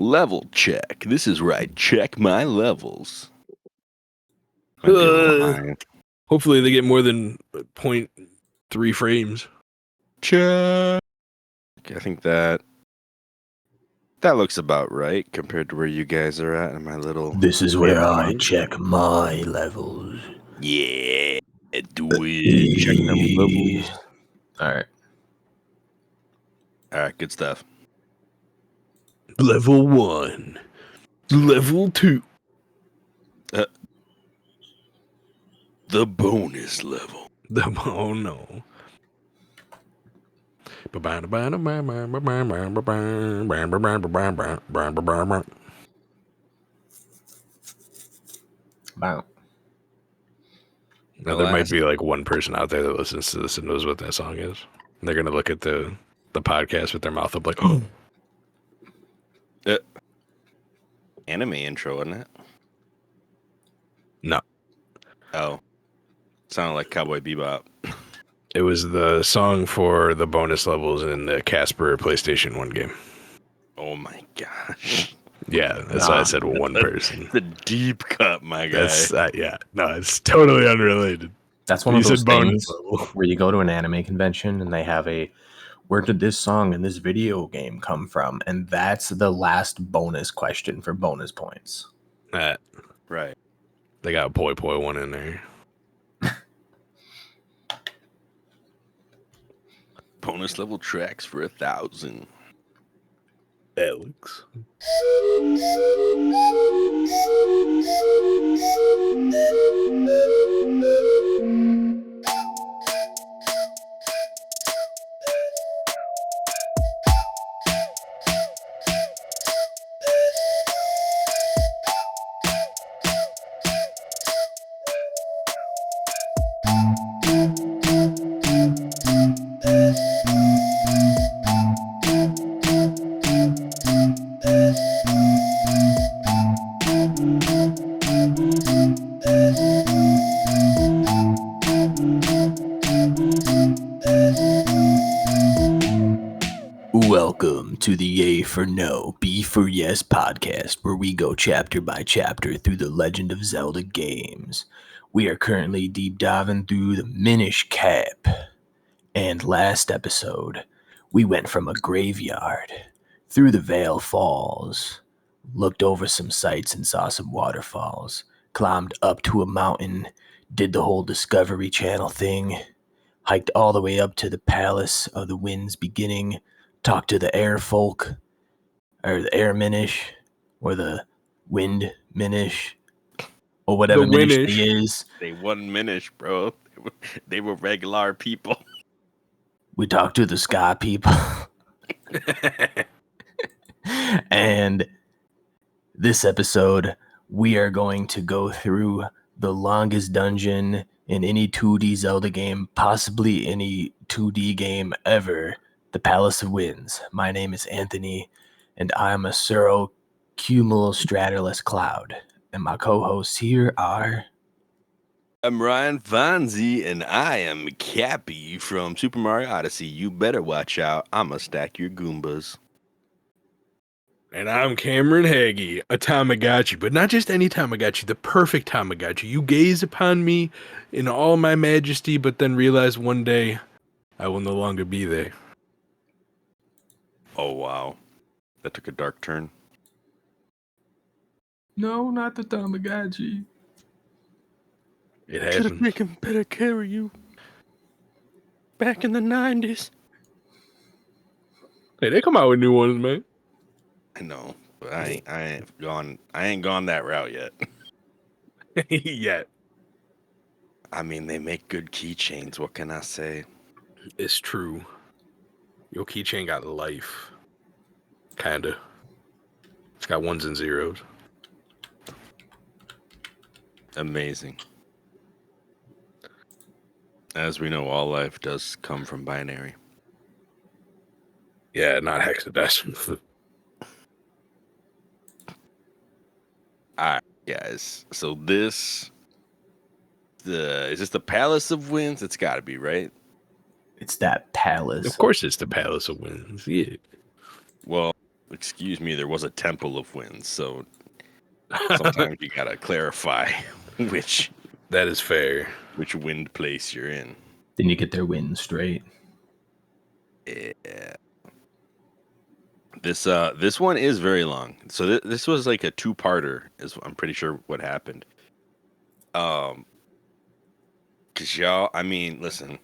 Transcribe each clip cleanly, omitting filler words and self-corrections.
Level check. This is right. Check my levels. Hopefully they get more than 0.3 frames. Check. I think that looks about right compared to where you guys are at in my little... This is where I check my levels. Yeah. Do it. Check them levels. Alright. Alright, good stuff. Level 1. Level 2. The bonus level. Oh no. Wow. Now, there might be like one person out there that listens to this and knows what that song is. And they're gonna look at the podcast with their mouth up like, oh. Anime intro, wasn't it? No. Oh. Sounded like Cowboy Bebop. It was the song for the bonus levels in the Casper PlayStation 1 game. Oh my gosh. Yeah, that's why I said one person. The deep cut, my guy. That's no, it's totally unrelated. That's one of those things where you go to an anime convention and they have a, where did this song in this video game come from? And that's the last bonus question for bonus points. Right. They got a Poi Poi one in there. Bonus level tracks for 1,000. Alex. Welcome to the A for No, B for Yes podcast, where we go chapter by chapter through the Legend of Zelda games. We are currently deep diving through the Minish Cap. And last episode, we went from a graveyard, through the Vale Falls, looked over some sights and saw some waterfalls, climbed up to a mountain, did the whole Discovery Channel thing, hiked all the way up to the Palace of the Wind's Beginning, talked to the air folk, or the air minish, or the wind minish, or whatever minish thing is. They wasn't minish, bro. They were regular people. We talked to the sky people. And this episode, we are going to go through the longest dungeon in any 2D Zelda game, possibly any 2D game ever, the Palace of Winds. My name is Anthony, and I am a Cumulostratulus cloud. And my co-hosts here are... I'm Ryan Fonzie, and I am Cappy from Super Mario Odyssey. You better watch out. I'ma stack your Goombas. And I'm Cameron Hagee, a Tamagotchi, but not just any Tamagotchi, the perfect Tamagotchi. You gaze upon me in all my majesty, but then realize one day I will no longer be there. Oh, wow. That took a dark turn. No, not the Tamagotchi. It happened. Should've taken better care of you. Back in the 90s. Hey, they come out with new ones, man. I know, but I ain't gone that route yet. Yet. I mean, they make good keychains. What can I say? It's true. Your keychain got life. Kinda. It's got ones and zeros. Amazing. As we know, all life does come from binary. Yeah, not hexadecimal. Alright, guys. So is this the Palace of Winds? It's gotta be, right? It's that palace. Of course it's the Palace of Winds. Yeah. Well, Excuse me, there was a temple of winds, so sometimes you gotta clarify which That is fair. wind place you're in. Then you get their wind straight. Yeah. This one is very long. So this was like a two-parter, is I'm pretty sure what happened. Cause y'all, I mean, listen,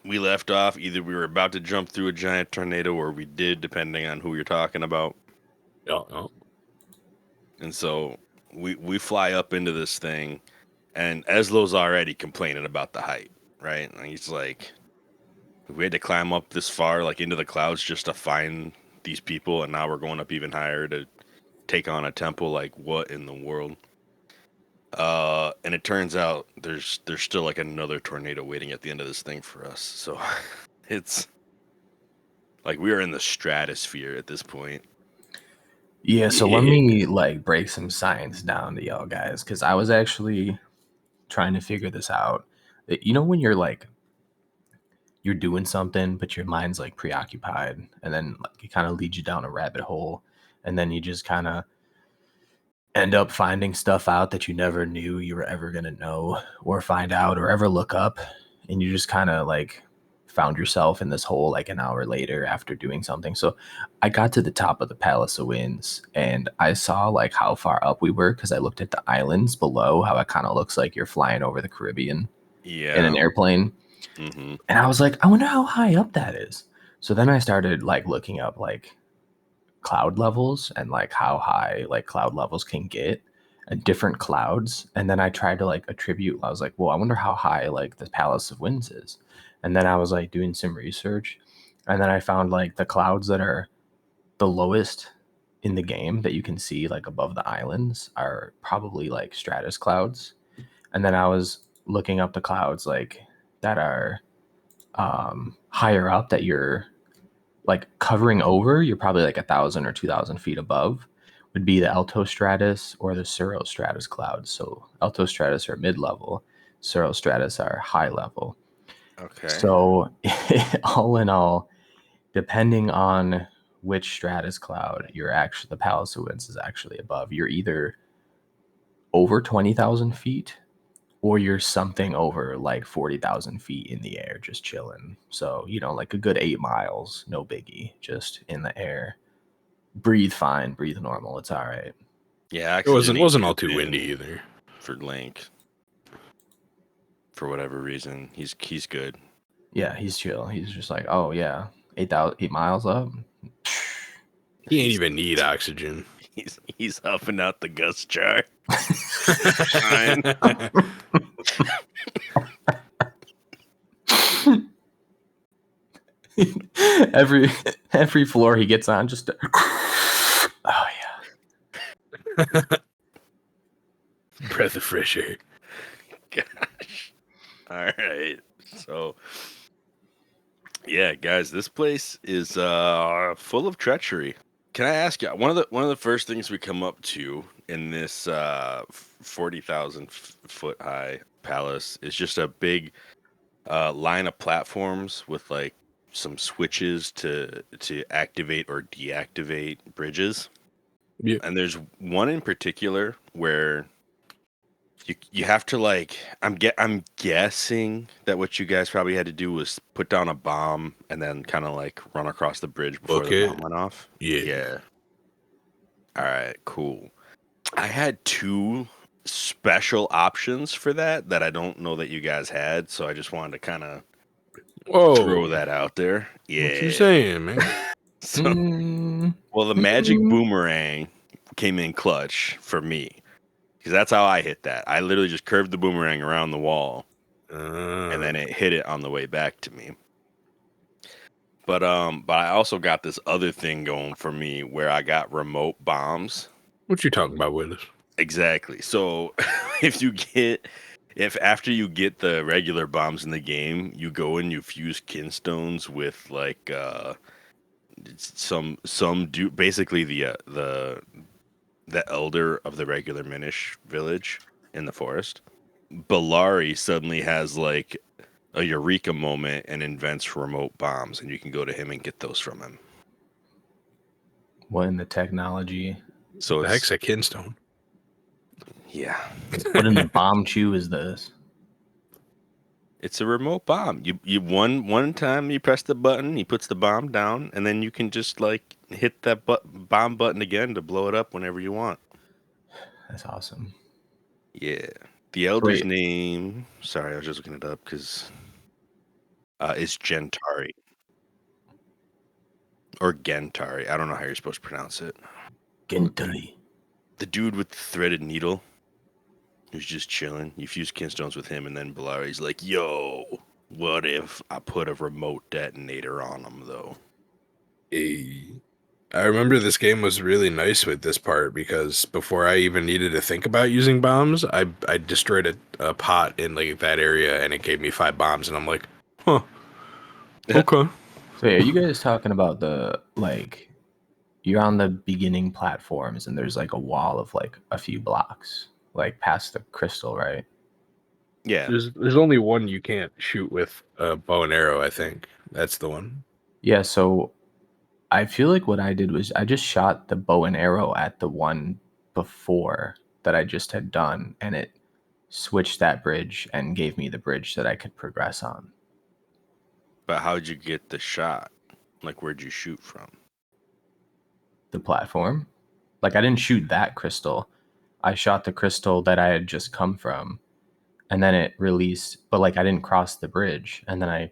we left off, either we were about to jump through a giant tornado or we did, depending on who you're talking about. Oh. And so we fly up into this thing, and Eslo's already complaining about the height, right? And he's like, we had to climb up this far, like into the clouds, just to find these people, and now we're going up even higher to take on a temple. Like, what in the world? And it turns out there's still like another tornado waiting at the end of this thing for us. So it's like we are in the stratosphere at this point. Yeah, so let Yeah. me like break some science down to y'all guys, because I was actually trying to figure this out. You know when you're doing something, but your mind's like preoccupied, and then like it kind of leads you down a rabbit hole, and then you just kind of end up finding stuff out that you never knew you were ever gonna know or find out or ever look up, and you just kind of like found yourself in this hole like an hour later after doing something. So I got to the top of the Palace of Winds and I saw like how far up we were because I looked at the islands below, how it kind of looks like you're flying over the Caribbean in an Yeah. airplane. Mm-hmm. And I was like, I wonder how high up that is. So then I started like looking up like cloud levels and like how high like cloud levels can get at different clouds. And then I tried to like attribute, I was like, well, I wonder how high like the Palace of Winds is. And then I was like doing some research. And then I found like the clouds that are the lowest in the game that you can see like above the islands are probably like stratus clouds. And then I was looking up the clouds like that are higher up that you're like covering over, you're probably like 1,000 or 2,000 feet above, would be the altostratus or the cirrostratus clouds. So altostratus are mid-level, cirrostratus are high level. Okay. So all in all, depending on which stratus cloud you're actually, the Palace of Winds is actually above, you're either over 20,000 feet or you're something over like 40,000 feet in the air, just chilling. So, you know, like a good 8 miles, no biggie, just in the air. Breathe fine, breathe normal. It's all right. Yeah, It oxygen ain't wasn't all too too windy thin either. for Link. For whatever reason, he's good. Yeah, he's chill. He's just like, oh yeah, 8 miles up. He ain't even need oxygen. He's huffing out the gust jar. Fine. every floor he gets on, just oh yeah. Breath of fresh air. Gosh. All right. So, yeah, guys, this place is full of treachery. Can I ask you one of the first things we come up to in this 40,000 foot high palace is just a big line of platforms with like some switches to activate or deactivate bridges. Yeah. And there's one in particular where you have to like I'm guessing that what you guys probably had to do was put down a bomb and then kind of like run across the bridge before Book the it. bomb went off. Yeah. Yeah. All right, cool. I had two special options for that I don't know that you guys had, so I just wanted to kind of throw Whoa. that out there. Yeah. What you saying, man? So, Mm, well, the magic boomerang came in clutch for me because that's how I hit that. I literally just curved the boomerang around the wall and then it hit it on the way back to me. But I also got this other thing going for me where I got remote bombs. What you talking about, Willis? Exactly. So if after you get the regular bombs in the game, you go and you fuse kinstones with like some do basically the elder of the regular Minish village in the forest. Bellari suddenly has like a eureka moment and invents remote bombs, and you can go to him and get those from him. What in the technology? So The it's heck's a kinstone. yeah, What in the bomb chew is this? it's a remote bomb. You one time you press the button, he puts the bomb down, and then you can just like hit that bomb button again to blow it up whenever you want. That's awesome. Yeah, the elder's Wait. name. Sorry, I was just looking it up because is Gentari or Gentari. I don't know how you're supposed to pronounce it. Gentari. The dude with the threaded needle, who's just chilling. You fuse kinstones with him, and then Balari's like, "Yo, what if I put a remote detonator on him, though?" I remember this game was really nice with this part because before I even needed to think about using bombs, I destroyed a pot in like that area and it gave me 5 bombs and I'm like, huh, okay. So yeah, are you guys talking about the like you're on the beginning platforms and there's like a wall of like a few blocks, like past the crystal, right? Yeah, There's only one you can't shoot with a bow and arrow, I think. That's the one. Yeah, so I feel like what I did was I just shot the bow and arrow at the one before that I just had done, and it switched that bridge and gave me the bridge that I could progress on. but how'd you get the shot? Like, where'd you shoot from? The platform. Like I didn't shoot that crystal. I shot the crystal that I had just come from, and then it released, but like I didn't cross the bridge, and then I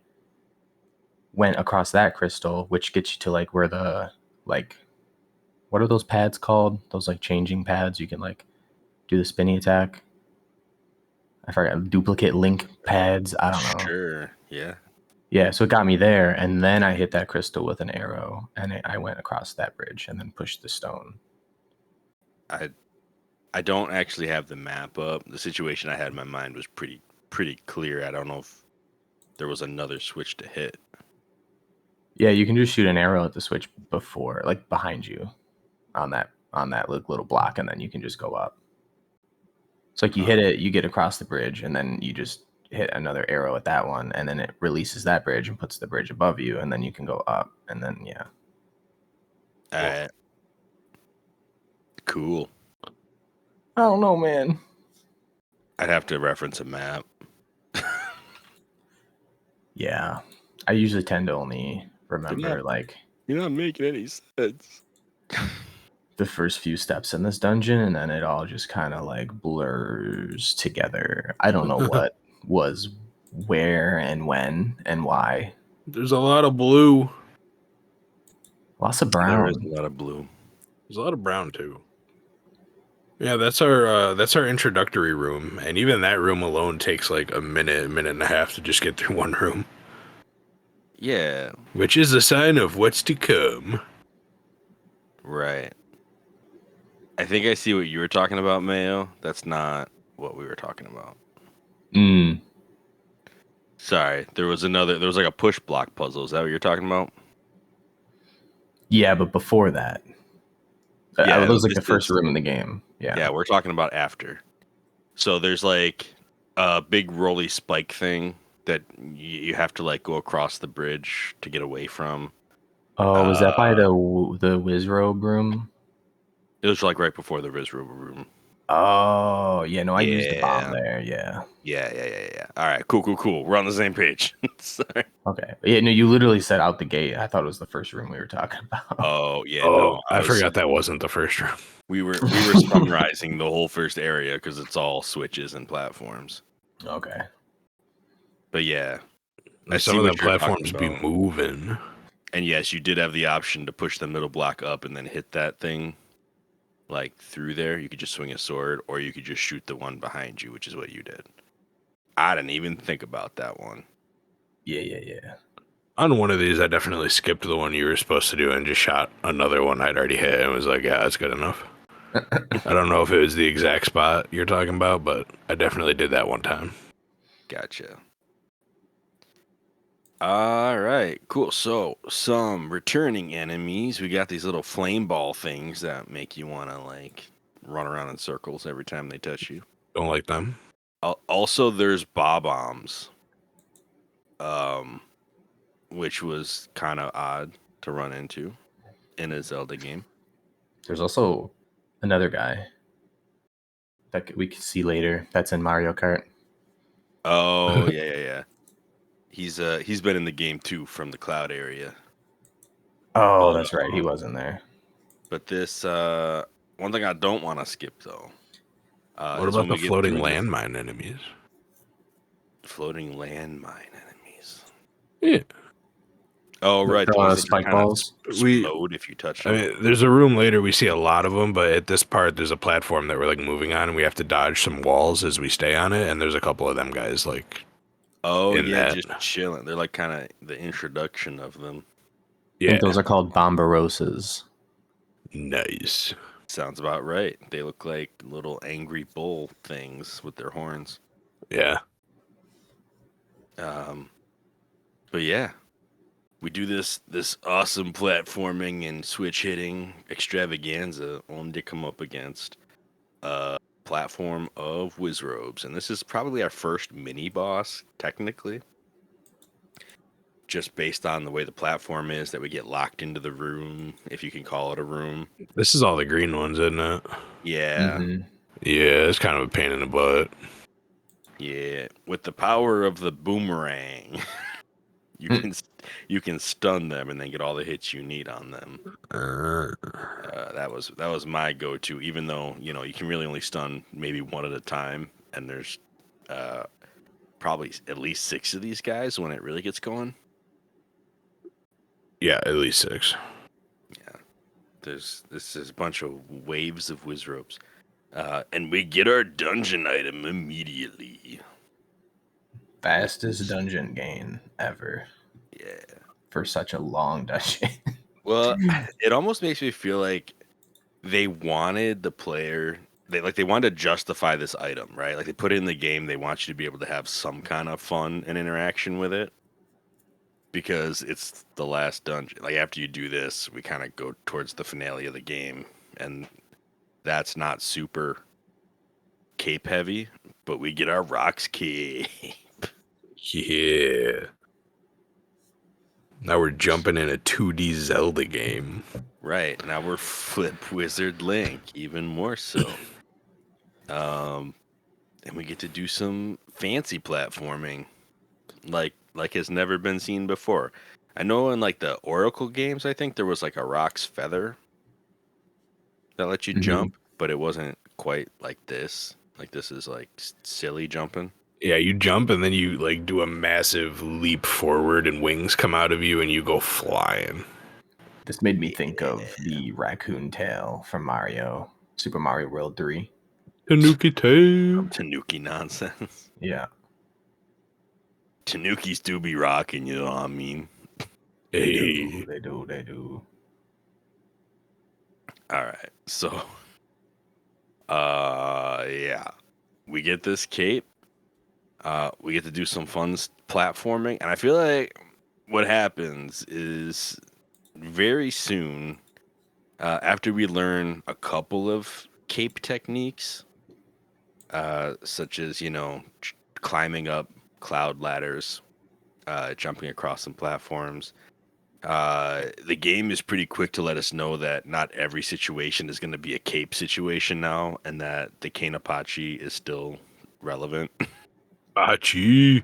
went across that crystal, which gets you to like where the like what are those pads called? Those like changing pads you can like do the spinny attack. I forgot, duplicate link pads. I don't know. Sure, yeah. Yeah, so it got me there, and then I hit that crystal with an arrow, and I went across that bridge and then pushed the stone. I don't actually have the map up. The situation I had in my mind was pretty clear. I don't know if there was another switch to hit. Yeah, you can just shoot an arrow at the switch before, like behind you, on that little block, and then you can just go up. It's like you hit it, you get across the bridge, and then you just hit another arrow at that one, and then it releases that bridge and puts the bridge above you, and then you can go up, and then yeah. All right, cool. I don't know, man. I'd have to reference a map. Yeah, I usually tend to only remember like You're not making any sense. the first few steps in this dungeon, and then it all just kind of like blurs together. I don't know what was where and when and why. There's a lot of blue. Lots of There is brown. a lot of blue. There's a lot of brown too. Yeah, that's our introductory room, and even that room alone takes like a minute and a half to just get through one room, Yeah, which is a sign of what's to come. right. I think I see what you were talking about, Mayo. That's not what we were talking about. Mm. Sorry, there was like a push block puzzle. Is that what you're talking about? Yeah, but before that, Yeah, that was like this the first is room in the game. yeah. Yeah. We're talking about after. So there's like a big rolly spike thing that you have to like go across the bridge to get away from. Oh, was that by the Wizrobe room? It was like right before the Rizro room. Oh, yeah. No, I used the bomb Yeah. there. Yeah. Yeah. All right, cool. We're on the same page. Sorry. Okay. Yeah. No, you literally said out the gate. I thought it was the first room we were talking about. Oh yeah, Oh, no. I forgot that wasn't the first room. We were summarizing the whole first area because it's all switches and platforms. Okay. But yeah, I And some see of what them you're talking platforms be about. moving. And yes, you did have the option to push the middle block up and then hit that thing like through there. You could just swing a sword, or you could just shoot the one behind you, which is what you did. I didn't even think about that one. Yeah. On one of these, I definitely skipped the one you were supposed to do and just shot another one I'd already hit and was like, yeah, that's good enough. I don't know if it was the exact spot you're talking about, but I definitely did that one time. Gotcha. All right, cool. So some returning enemies. We got these little flame ball things that make you want to like run around in circles every time they touch you. Don't like them. Also, there's bob-ombs, which was kind of odd to run into in a Zelda game. There's also another guy that we can see later that's in Mario Kart. Oh yeah. He's been in the game too from the cloud area. Oh, But that's right. He was in there. But this one thing I don't want to skip though What is about when the we get floating through the landmine enemies? floating landmine enemies. Yeah. Oh right, the ones that just Spike kind of balls. explode if you touch I them. mean, there's a room later we see a lot of them, but at this part there's a platform that we're like moving on, and we have to dodge some walls as we stay on it, and there's a couple of them guys like Oh in yeah, that. just chilling. They're like kind of the introduction of them. I think Yeah, those are called Bombarosas. nice. Sounds about right. They look like little angry bull things with their horns. Yeah, Um, but yeah, we do this awesome platforming and switch hitting extravaganza only to come up against a platform of Wizrobes, and this is probably our first mini boss technically. Just based on the way the platform is, that we get locked into the room, if you can call it a room. this is all the green ones, isn't it? Yeah. Mhm. Yeah, it's kind of a pain in the butt. Yeah, with the power of the boomerang, you Hmm. can you can stun them and then get all the hits you need on them. Uh, That was my go-to. Even though you know you can really only stun maybe one at a time, and there's probably at least 6 of these guys when it really gets going. yeah, at least 6. Yeah, this is a bunch of waves of Wizrobes, and we get our dungeon item immediately. Fastest dungeon gain ever Yeah. for such a long dungeon. Well, it almost makes me feel like they wanted the player they wanted to justify this item, right? Like they put it in the game, they want you to be able to have some kind of fun and interaction with it because it's the last dungeon. Like after you do this, we kind of go towards the finale of the game, and that's not super cape heavy, but we get our rocks cape. Yeah. Now we're jumping in a 2D Zelda game. Right, now we're Flip Wizard Link, even more so. And we get to do some fancy platforming, like has never been seen before. I know in like the Oracle games, I think there was like a Rock's Feather that let you Mhm. jump, but it wasn't quite like this. Like this is like silly jumping. Yeah, you jump and then you like do a massive leap forward and wings come out of you and you go flying. This made me think of the raccoon tail from Super Mario World 3. Tanuki tail. Tanuki nonsense. Yeah. Tanukis do be rocking, you know what I mean? They Hey. do. They do. They do. All right, so yeah, we get this cape. We get to do some fun platforming, and I feel like what happens is very soon after we learn a couple of cape techniques, such as climbing up cloud ladders, jumping across some platforms. The game is pretty quick to let us know that not every situation is going to be a cape situation now, and that the Kanepachi is still relevant. Achi.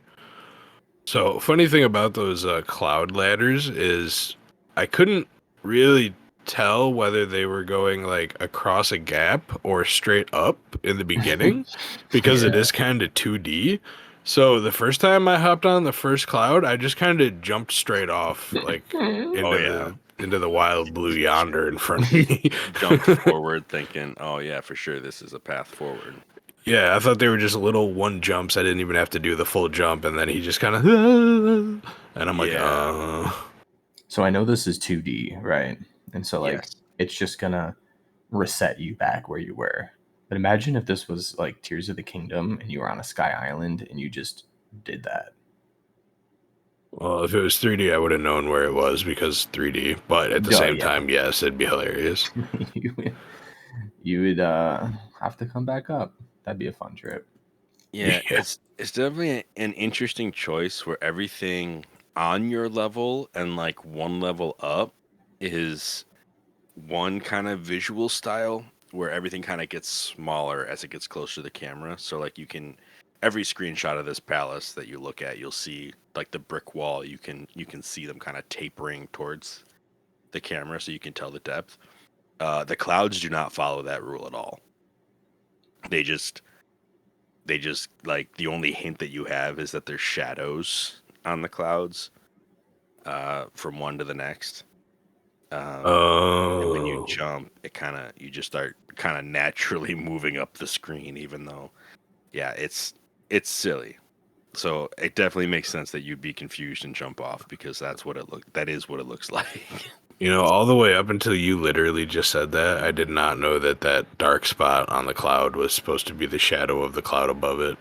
So, funny thing about those cloud ladders is I couldn't really tell whether they were going like across a gap or straight up in the beginning because it Yeah. is kind of 2D. So, the first time I hopped on the first cloud, I just kind of jumped straight off like Oh yeah, into the wild blue yonder in front of me. jumped forward thinking, oh yeah, for sure this is a path forward. Yeah, I thought they were just little one jumps. I didn't even have to do the full jump, and then he just kind of, and I'm like, Yeah. So I know this is 2D, right? And so like Yes. it's just gonna reset you back where you were. But imagine if this was like Tears of the Kingdom and you were on a sky island and you just did that. Well, if it was 3D, I would have known where it was because 3D. But at the Oh, same yeah. time, yes, it'd be hilarious. you would have to come back up. That'd be a fun trip. Yeah, Yeah. it's definitely an interesting choice where everything on your level and like one level up is one kind of visual style where everything kind of gets smaller as it gets closer to the camera. So like every screenshot of this palace that you look at, you'll see like the brick wall. You can see them kind of tapering towards the camera, so you can tell the depth. The clouds do not follow that rule at all. They just like the only hint that you have is that there's shadows on the clouds from one to the next. And when you Oh, jump, you just start kind of naturally moving up the screen, even though, yeah, it's silly. So it definitely makes sense that you'd be confused and jump off because that is what it looks like. all the way up until you literally just said that, I did not know that that dark spot on the cloud was supposed to be the shadow of the cloud above it.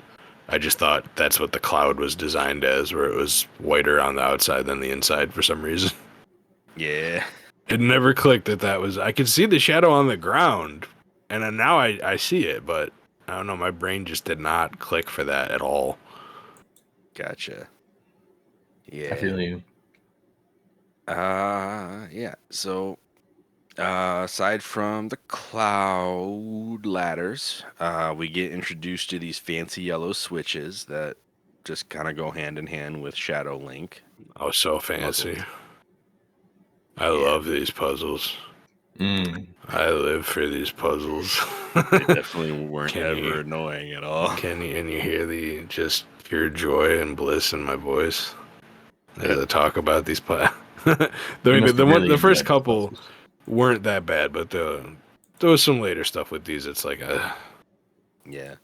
I just thought that's what the cloud was designed as, where it was whiter on the outside than the inside for some reason. Yeah. It never clicked that was. I could see the shadow on the ground, and then now I see it, but I don't know. My brain just did not click for that at all. Gotcha. Yeah. I feel you. Yeah. So aside from the cloud ladders, we get introduced to these fancy yellow switches that just kind of go hand in hand with Shadow Link Oh, so puzzles. fancy. I Yeah, love these puzzles. I live for these puzzles. they definitely weren't Can ever you annoying at all. and you hear the just pure joy and bliss in my voice as Yep. I talk about these You must have really the first enjoyed those couple puzzles. weren't that bad, but there was some later stuff with these. It's like Yeah.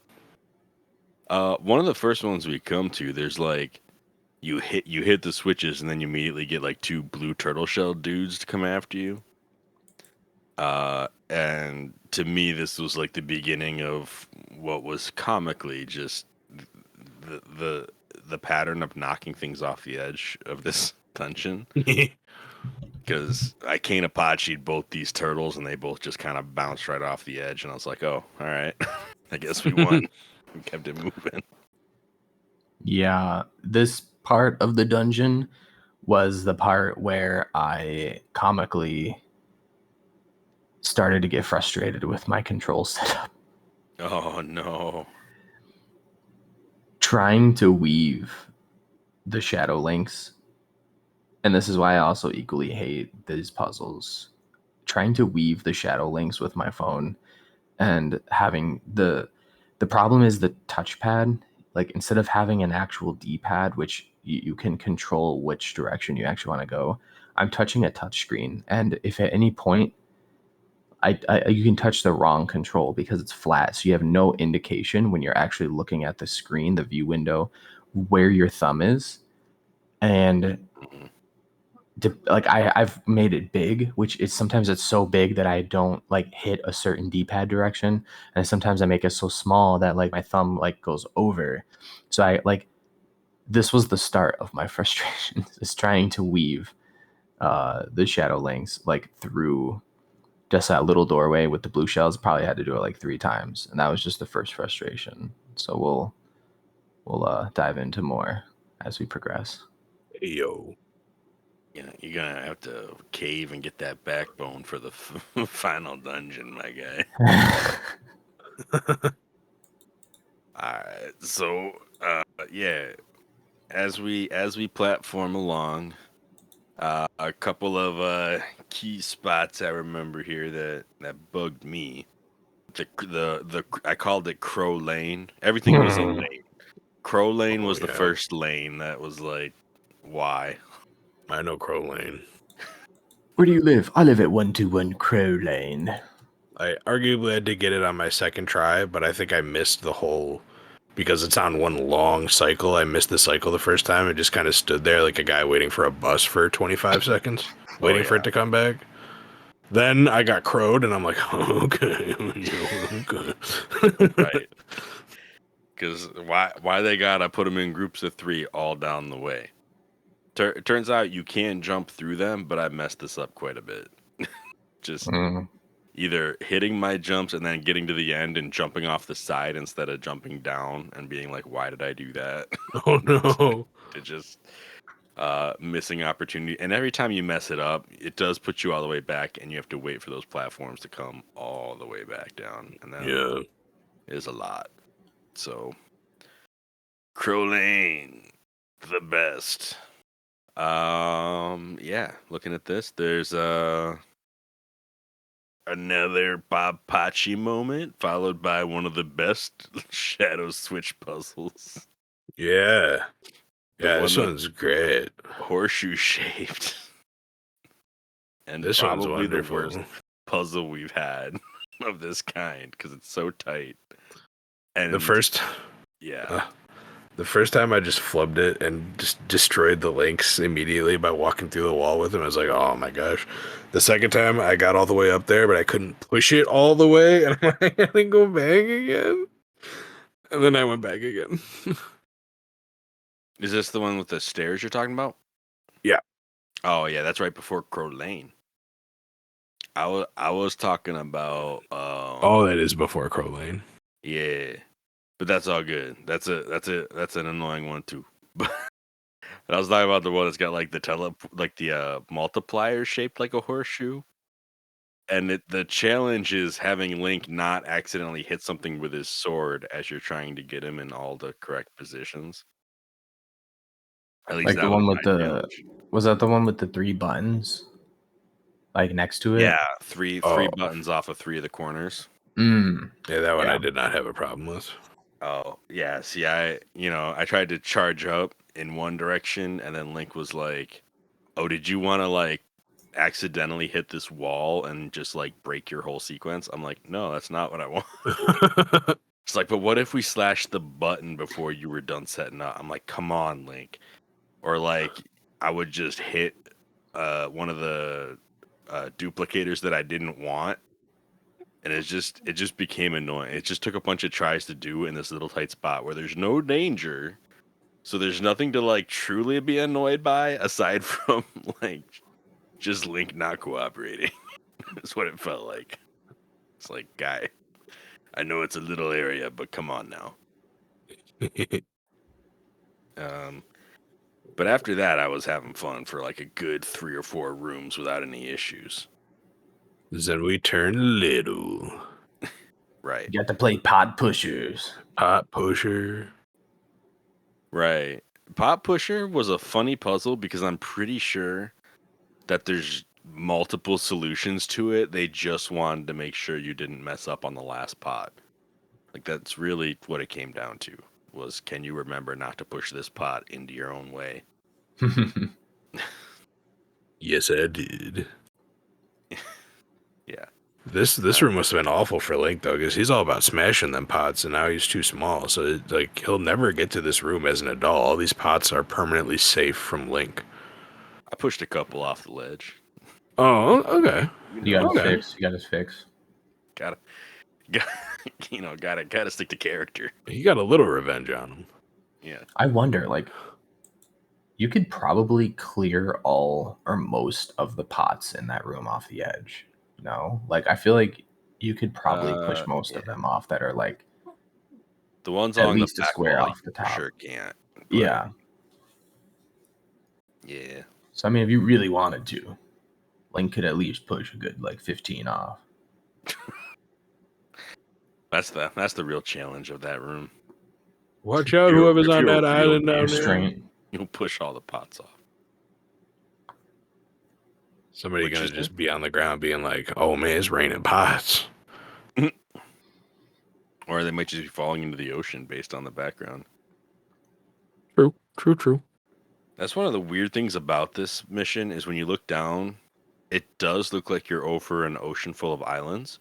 One of the first ones we come to, there's like you hit the switches and then you immediately get like two blue turtle shell dudes to come after you. And to me, this was like the beginning of what was comically just the pattern of knocking things off the edge of this dungeon. Because I Kanepachi'd both these turtles and they both just kind of bounced right off the edge, and I was like, oh, all right, I guess we won. We kept it moving. Yeah, this part of the dungeon was the part where I comically started to get frustrated with my control setup. Oh no. Trying to weave the shadow links, and this is why I also equally hate these puzzles. Trying to weave the shadow links with my phone and having the problem is the touchpad. Like instead of having an actual D-pad, which you can control which direction you actually want to go, I'm touching a touchscreen, and if at any point you can touch the wrong control because it's flat, so you have no indication when you're actually looking at the screen, the view window, where your thumb is, and Mhm. like I've made it big, which is sometimes it's so big that I don't like hit a certain D-pad direction, and sometimes I make it so small that like my thumb like goes over. So I like this was the start of my frustration is trying to weave the shadow links like through just that little doorway with the blue shells. Probably had to do it like 3 times, and that was just the first frustration. So we'll dive into more as we progress. yo. Yeah, you're gonna have to cave and get that backbone for the final dungeon, my guy. All right, so yeah, as we platform along, a couple of key spots I remember here that bugged me. The I called it Crow Lane. Everything was a lane. Crow Lane Oh was the yeah, first lane that was like, why? I know Crow Lane. Where do you live? I live at 121 Crow Lane. I arguably had to get it on my second try, but I think I missed the whole because it's on one long cycle. I missed the cycle the first time. It just kind of stood there like a guy waiting for a bus for 25 seconds, Oh waiting for yeah, it to come back. Then I got crowed, and I'm like, oh, okay, okay. right. Because why they gotta put them in groups of three all down the way? It turns out you can jump through them, but I messed this up quite a bit. Just either hitting my jumps and then getting to the end and jumping off the side instead of jumping down and being like, why did I do that? Oh no. It just missing opportunity. And every time you mess it up, it does put you all the way back, and you have to wait for those platforms to come all the way back down. And that is a lot. So, Crow Lane, the best. Yeah, looking at this, there's another Bob Pachi moment, followed by one of the best Shadow Switch puzzles. Yeah. The Yeah, one this that's one's great. horseshoe shaped. And This one's probably the worst wonderful. puzzle we've had of this kind because it's so tight. And The first yeah. The first time I just flubbed it and just destroyed the links immediately by walking through the wall with him. I was like, oh my gosh. The second time I got all the way up there, but I couldn't push it all the way. And I'm like, I didn't go back again. And then I went back again. Is this the one with the stairs you're talking about? Yeah. Oh yeah, that's right before Crow Lane. I was talking about Oh, that is before Crow Lane. yeah. But that's all good. That's an annoying one too. But I was talking about the one that's got like the multiplier shaped like a horseshoe. And the challenge is having Link not accidentally hit something with his sword as you're trying to get him in all the correct positions. At least Like that the was one my with the challenge. was that the one with the 3 buttons? Like next to it? Yeah, three Oh. buttons off of 3 of the corners. Mm. Yeah, that one Yeah. I did not have a problem with. Oh, yeah. See, I tried to charge up in one direction, and then Link was like, "Oh, did you want to like accidentally hit this wall and just like break your whole sequence?" I'm like, "No, that's not what I want." It's like, "But what if we slashed the button before you were done setting up?" I'm like, "Come on, Link." Or like, I would just hit one of the duplicators that I didn't want, and it just became annoying. It just took a bunch of tries to do in this little tight spot where there's no danger, so there's nothing to like truly be annoyed by aside from like just Link not cooperating. That's what it felt like. It's like, guy, I know it's a little area, but come on now. But after that, I was having fun for like a good 3 or 4 rooms without any issues. Then we turn little. Right. You got to play pod pushers. Pot pusher. Right. Pop Pusher was a funny puzzle because I'm pretty sure that there's multiple solutions to it. They just wanted to make sure you didn't mess up on the last pot. Like that's really what it came down to. Was can you remember not to push this pot into your own way? Yes, I did. Yeah. This room must have been awful for Link though, because he's all about smashing them pots, and now he's too small. So like he'll never get to this room as an adult. All these pots are permanently safe from Link. I pushed a couple off the ledge. Oh, okay. You got his Okay. fix. You got his fix. Gotta gotta stick to character. He got a little revenge on him. Yeah. I wonder, like, you could probably clear all or most of the pots in that room off the edge. No? Like, I feel like you could probably push most of them off that are, like, The ones at on the least a back square wall, off the you for top. sure can't. But Yeah. Yeah. So, I mean, if you really wanted to, Link could at least push a good, like, 15 off. That's the real challenge of that room. Watch out, If whoever's on you're that a real island down there. Restraint. You'll push all the pots off. Somebody What'd gonna you say? just be on the ground being like, "Oh man, it's raining pots." Or they might just be falling into the ocean based on the background. True. That's one of the weird things about this mission is when you look down, it does look like you're over an ocean full of islands,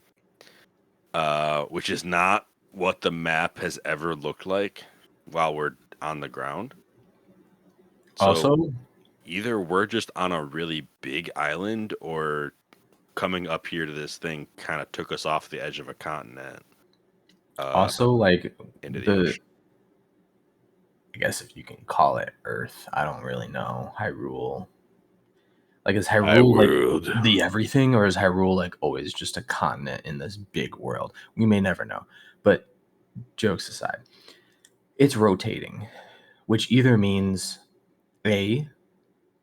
which is not what the map has ever looked like while we're on the ground. So Also, either we're just on a really big island or coming up here to this thing kind of took us off the edge of a continent. like, Into the ocean. I guess if you can call it Earth, I don't really know. Hyrule. Like, is Hyrule like the everything, or is Hyrule like always just a continent in this big world? We may never know. But jokes aside, it's rotating, which either means A,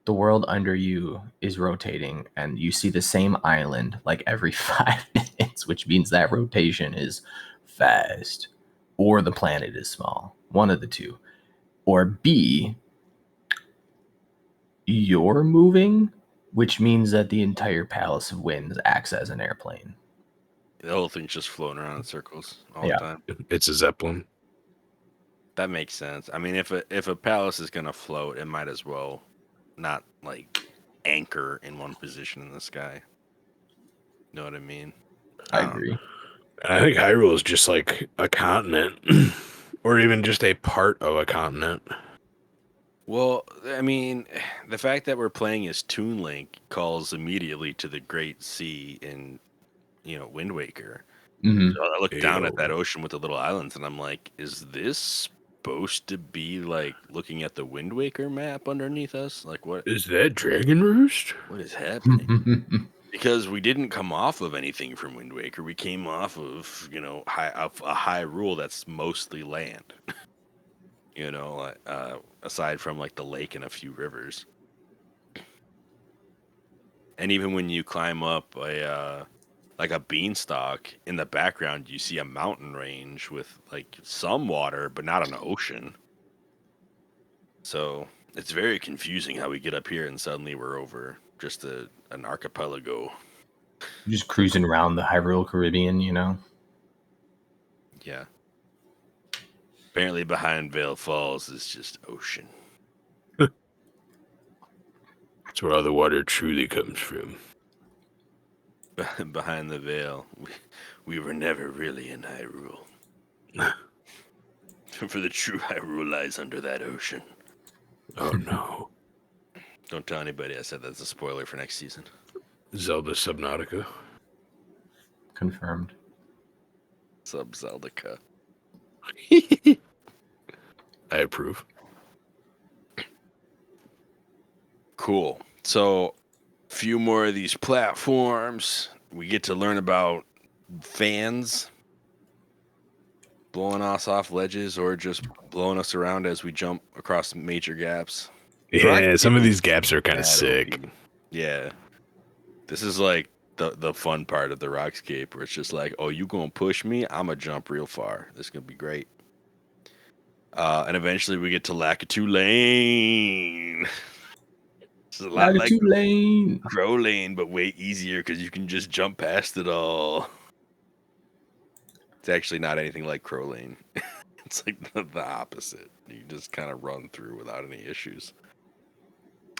the world under you is rotating, and you see the same island like every 5 minutes, which means that rotation is fast, or the planet is small. One of the two. Or B, you're moving, which means that the entire Palace of Winds acts as an airplane. The whole thing's just floating around in circles all Yeah. the time. It's a Zeppelin. That makes sense. I mean, if a palace is gonna float, it might as well not like anchor in one position in the sky. You know what I mean? I don't agree. I think Hyrule is just like a continent, or even just a part of a continent. Well, I mean, the fact that we're playing as Toon Link calls immediately to the Great Sea in, Wind Waker. Hmm. So I look down at Ew. that ocean with the little islands, and I'm like, is this supposed to be like looking at the Wind Waker map underneath us? Like, what Is that Dragon Roost? is happening? Because we didn't come off of anything from Wind Waker. We came off of, a high rule that's mostly land. Aside from like the lake and a few rivers. And even when you climb up like a beanstalk, in the background you see a mountain range with like some water, but not an ocean. So it's very confusing how we get up here and suddenly we're over just an archipelago. Just cruising around the Hyrule Caribbean, you know? Yeah. Apparently behind Vale Falls is just ocean. That's where all the water truly comes from. Behind the veil, we were never really in Hyrule. For the true Hyrule lies under that ocean. Oh no. Don't tell anybody I said that's a spoiler for next season. Zelda Subnautica. Confirmed. Sub Zeldica. I approve. Cool. So, few more of these platforms. We get to learn about fans blowing us off ledges or just blowing us around as we jump across major gaps. Yeah, some of these gaps are kind of Bad sick. OP. Yeah. This is like the fun part of the Rockscape where it's just like, oh, you gonna push me? I'm gonna jump real far. This is gonna be great. And eventually we get to Lakitu Lane. It's a lot like Lane. Crow Lane, but way easier because you can just jump past it all. It's actually not anything like Crow Lane. It's like the opposite. You just kind of run through without any issues.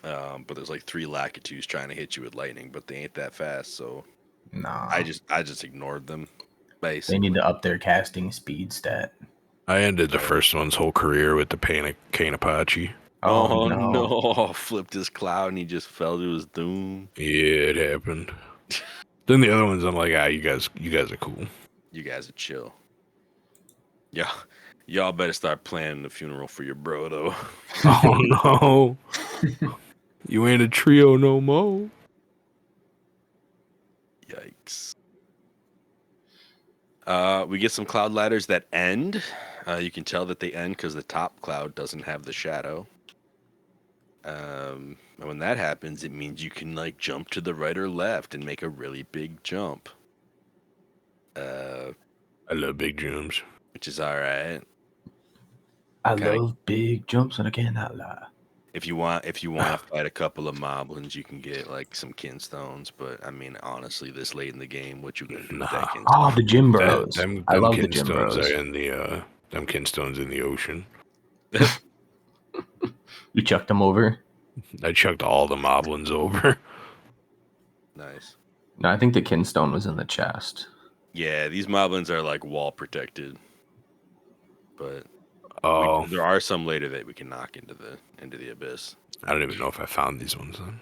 But there's like 3 Lakitus trying to hit you with lightning, but they ain't that fast, so Nah. I just ignored them. They Basically. need to up their casting speed stat. I ended the first one's whole career with the Kanepachi. Oh, no. Flipped his cloud and he just fell to his doom. Yeah, it happened. Then the other ones, I'm like, you guys are cool. You guys are chill. Yeah. Y'all better start planning the funeral for your bro, though. Oh, no. You ain't a trio no more. Yikes. We get some cloud ladders that end. You can tell that they end because the top cloud doesn't have the shadow. And when that happens, it means you can like jump to the right or left and make a really big jump. I love big jumps. Which is all right. I love big jumps and I cannot lie. If you want to fight a couple of moblins, you can get like some kinstones. But I mean, honestly, this late in the game, what you gonna do with that kinstone? Oh, the gym bros. Them I love the gym kinstones bros. are in the them kinstones in the ocean. You chucked them over? I chucked all the moblins over. Nice. No, I think the kinstone was in the chest. Yeah, these moblins are like wall protected, but Oh, there are some later that we can knock into the abyss. I don't even know if I found these ones then.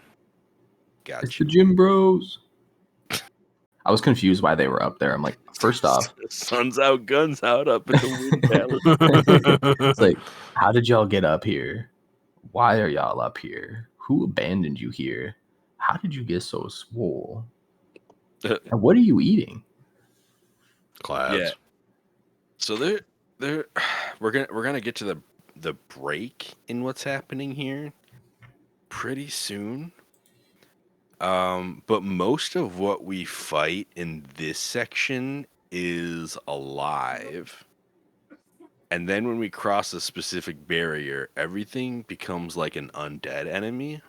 It's the gym bros. I was confused why they were up there. I'm like, first off, sun's out, guns out, up in the wind palace. It's like, how did y'all get up here? Why are y'all up here? Who abandoned you here? How did you get so swole? And what are you eating? Clouds. Yeah. So we're gonna get to the break in what's happening here pretty soon. But most of what we fight in this section is alive. And then when we cross a specific barrier, everything becomes like an undead enemy.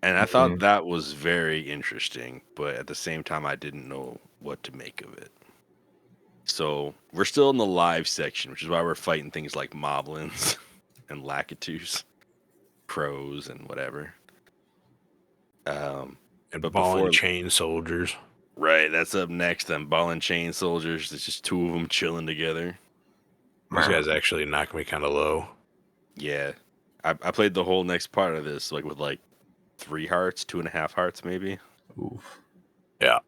And I thought that was very interesting, but at the same time, I didn't know what to make of it. So we're still in the live section, which is why we're fighting things like moblins and lakitus, crows, and whatever. And But ball before, and chain soldiers. right, that's up next. Then ball and chain soldiers. There's just two of them chilling together. These guys actually knock me kind of low. Yeah, I played the whole next part of this like with like 3 hearts, 2.5 hearts, maybe. Oof. Yeah.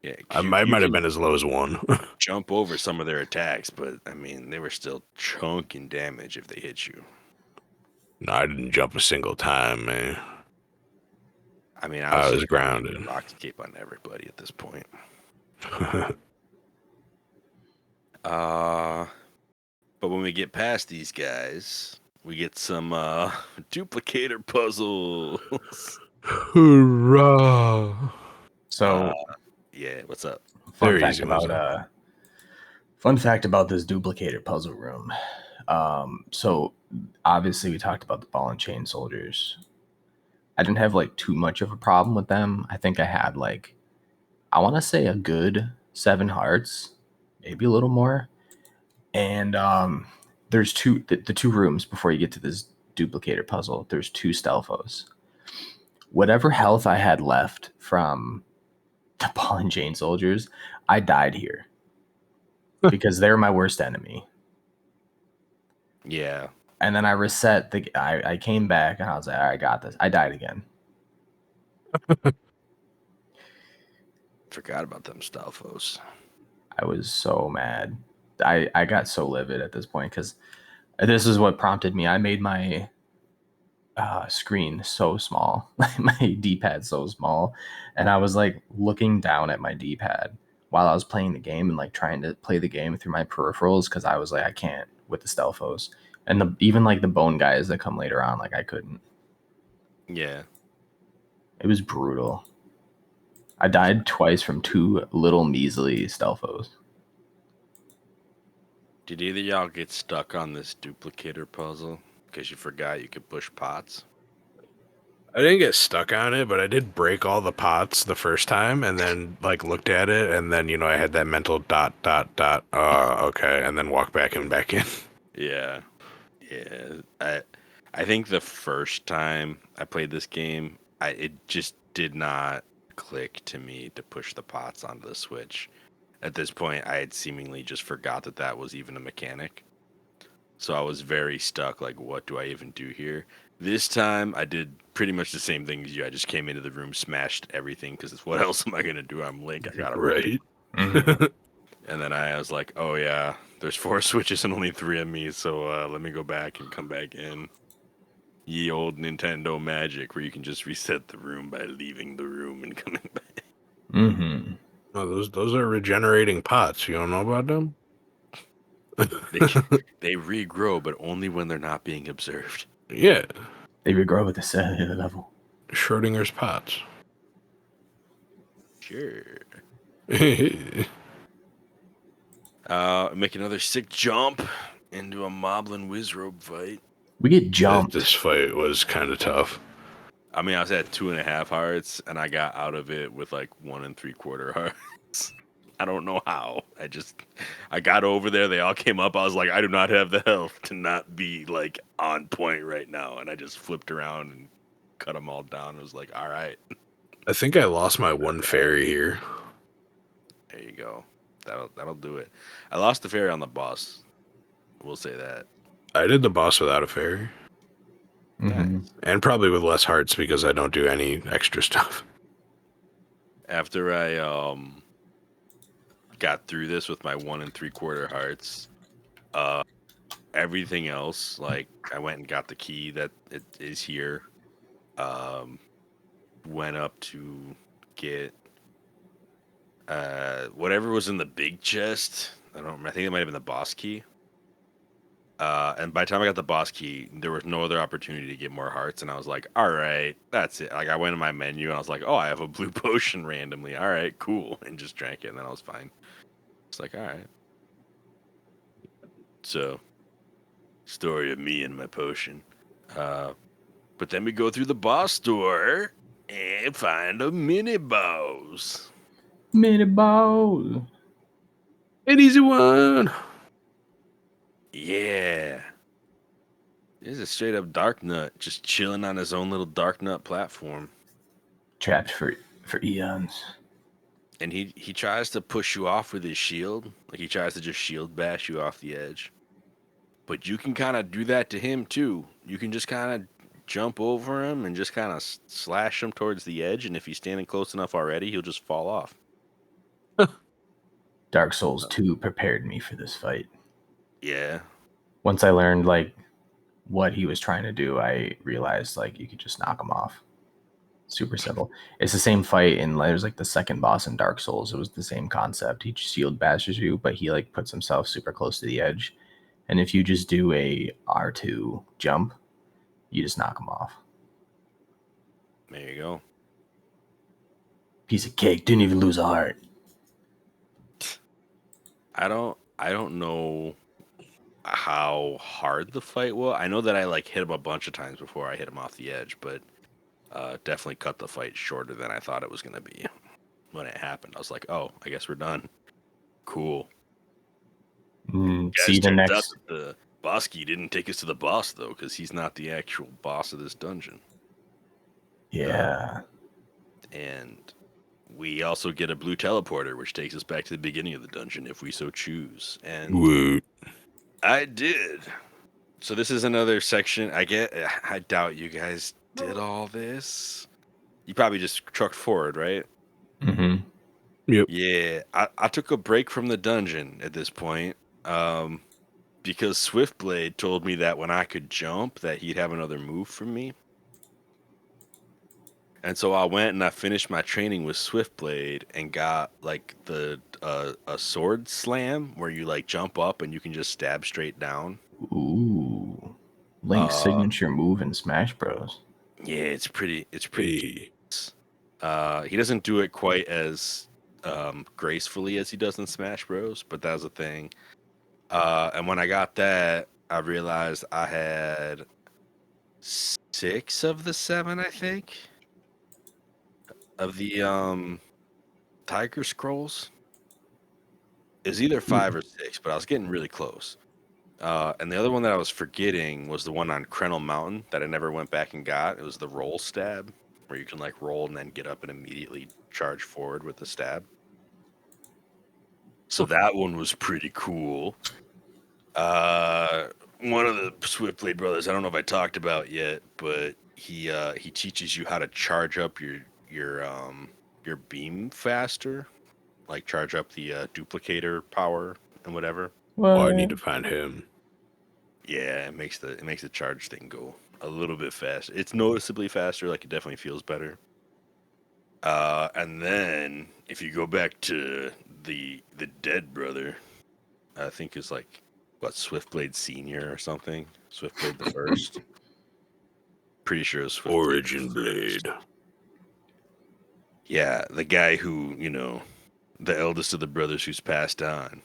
Yeah, I you might have can been as low as 1. jump over some of their attacks, but I mean, they were still chunking damage if they hit you. No, I didn't jump a single time, man. I mean, I was just grounded. rock cape on everybody at this point. But when we get past these guys, we get some duplicator puzzles. Hoorah! So, Yeah, what's up? fun They're fact easy ones, about fun fact about this duplicated puzzle room. So obviously we talked about the ball and chain soldiers. I didn't have like too much of a problem with them. I think I had like, I want to say a good 7 hearts, maybe a little more. And there's the 2 rooms before you get to this duplicator puzzle. There's 2 stealthos. Whatever health I had left from the ball and chain soldiers, I died here because they're my worst enemy. Yeah. And then I reset I came back and I was like, all right, I got this. I died again. Forgot about them Stalfos. I was so mad. I got so livid at this point because this is what prompted me. I made my screen so small, my D-pad so small, and I was like looking down at my D-pad while I was playing the game and like trying to play the game through my peripherals because I was like, I can't with the Stelfos. And even like the bone guys that come later on, like I couldn't. Yeah. It was brutal. I died twice from 2 little measly Stelfos. Did either y'all get stuck on this duplicator puzzle because you forgot you could push pots? I didn't get stuck on it, but I did break all the pots the first time and then like looked at it and then, I had that mental dot, okay, and then walk back in. Yeah. Yeah. I think the first time I played this game, it just did not click to me to push the pots onto the Switch. At this point, I had seemingly just forgot that was even a mechanic. So I was very stuck, like, what do I even do here? This time, I did pretty much the same thing as you. I just came into the room, smashed everything, because what else am I going to do? I'm Link, I gotta run. Right. And then I was like, oh yeah, there's 4 switches and only 3 of me, so let me go back and come back in. Ye old Nintendo magic, where you can just reset the room by leaving the room and coming back. Mm-hmm. Oh, those are regenerating pots. You don't know about them? They regrow, but only when they're not being observed. Yeah. They regrow at the cellular level. Schrodinger's pots. Sure. Make another sick jump into a Moblin Wizrobe fight. We get jumped. This fight was kind of tough. I mean, I was at 2.5 hearts, and I got out of it with like 1 3/4 hearts. I don't know how. I got over there. They all came up. I was like, I do not have the health to not be like on point right now. And I just flipped around and cut them all down. It was like, all right. I think I lost my 1 fairy here. There you go. That'll do it. I lost the fairy on the boss. We'll say that. I did the boss without a fairy. Mm-hmm. Nice. And probably with less hearts because I don't do any extra stuff. After I got through this with my 1 3/4 hearts, everything else, like I went and got the key that it is here. Went up to get whatever was in the big chest. I don't remember. I think it might have been the boss key. And by the time I got the boss key, there was no other opportunity to get more hearts, and I was like, all right, that's it. Like I went in my menu and I was like, oh, I have a blue potion randomly. All right, cool, and just drank it, and then I was fine. It's like, all right. So, story of me and my potion. But then we go through the boss door and find a mini boss. Mini ball. An easy one. Yeah. This is a straight up dark nut, just chilling on his own little dark nut platform. Trapped for eons. And he tries to push you off with his shield. Like he tries to just shield bash you off the edge. But you can kind of do that to him too. You can just kind of jump over him and just kind of slash him towards the edge. And if he's standing close enough already, he'll just fall off. Dark Souls 2 prepared me for this fight. Yeah. Once I learned like what he was trying to do, I realized like you could just knock him off. Super simple. It's the same fight in there's like the second boss in Dark Souls. It was the same concept. He shield bashes you, but he like puts himself super close to the edge. And if you just do a R2 jump, you just knock him off. There you go. Piece of cake. Didn't even lose a heart. I don't know how hard the fight was. I know that I like hit him a bunch of times before I hit him off the edge, but definitely cut the fight shorter than I thought it was gonna be. When it happened, I was like, "Oh, I guess we're done." Cool. See the turns out next. that the boss key didn't take us to the boss though, because he's not the actual boss of this dungeon. Yeah. And we also get a blue teleporter, which takes us back to the beginning of the dungeon if we so choose. And Woot. I did. So this is another section. I doubt you guys did all this. You probably just trucked forward, right? Mm-hmm. Yep. Yeah, I took a break from the dungeon at this point, because Swiftblade told me that when I could jump, that he'd have another move for me. And so I went and I finished my training with Swiftblade and got like a sword slam where you like jump up and you can just stab straight down. Ooh. Link's signature move in Smash Bros. Yeah, it's pretty. Hey. He doesn't do it quite as gracefully as he does in Smash Bros, but that was a thing. And when I got that, I realized I had 6 of the 7, I think, of the Tiger Scrolls. It was either 5 or 6, but I was getting really close. And the other one that I was forgetting was the one on Krenel Mountain that I never went back and got. It was the roll stab, where you can like roll and then get up and immediately charge forward with the stab. So that one was pretty cool. One of the Swiftblade brothers, I don't know if I talked about yet, but he teaches you how to charge up your beam faster, like charge up the duplicator power and whatever. Oh, I need What? to find him. Yeah, it makes the charge thing go a little bit faster. It's noticeably faster, like it definitely feels better. And then if you go back to the dead brother, I think it's like what, Swiftblade Senior or something. Swiftblade the First. Pretty sure it's Swiftblade Origin the Blade. First. Yeah, the guy who, the eldest of the brothers who's passed on.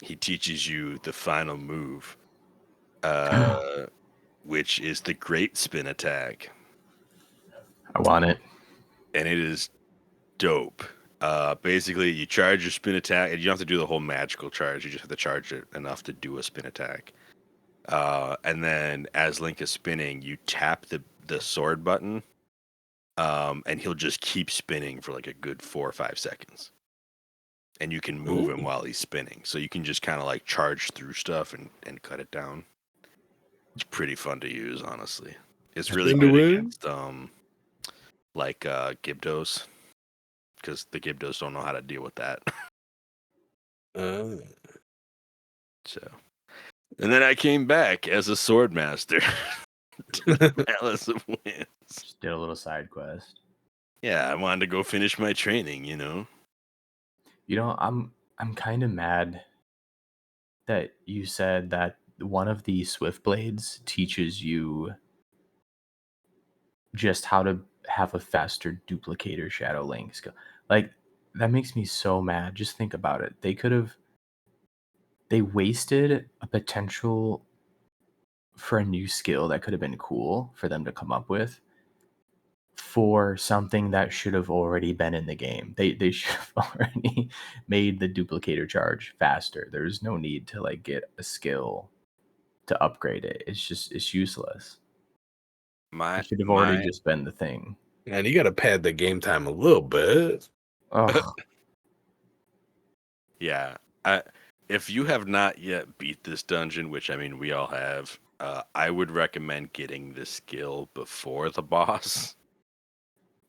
He teaches you the final move, which is the Great Spin Attack. I want it. And it is dope. Basically, you charge your spin attack, and you don't have to do the whole magical charge. You just have to charge it enough to do a spin attack. And then, as Link is spinning, you tap the sword button, and he'll just keep spinning for like a good 4 or 5 seconds. And you can move him while he's spinning, so you can just kind of like charge through stuff and cut it down. It's pretty fun to use, honestly. It's really Spin to good win? against Gibdos, because the Gibdos don't know how to deal with that. So, and then I came back as a sword master. Palace of Winds. Just did a little side quest. Yeah, I wanted to go finish my training. You know, I'm kind of mad that you said that one of the Swift Blades teaches you just how to have a faster duplicator Shadow Link skill. Like, that makes me so mad. Just think about it. They wasted a potential for a new skill that could have been cool for them to come up with for something that should have already been in the game. They should have already made the duplicator charge faster. There's no need to like get a skill to upgrade it. It's useless. My It should have already my just been the thing. And you got to pad the game time a little bit. Oh, yeah. I if you have not yet beat this dungeon, which I mean we all have, I would recommend getting this skill before the boss.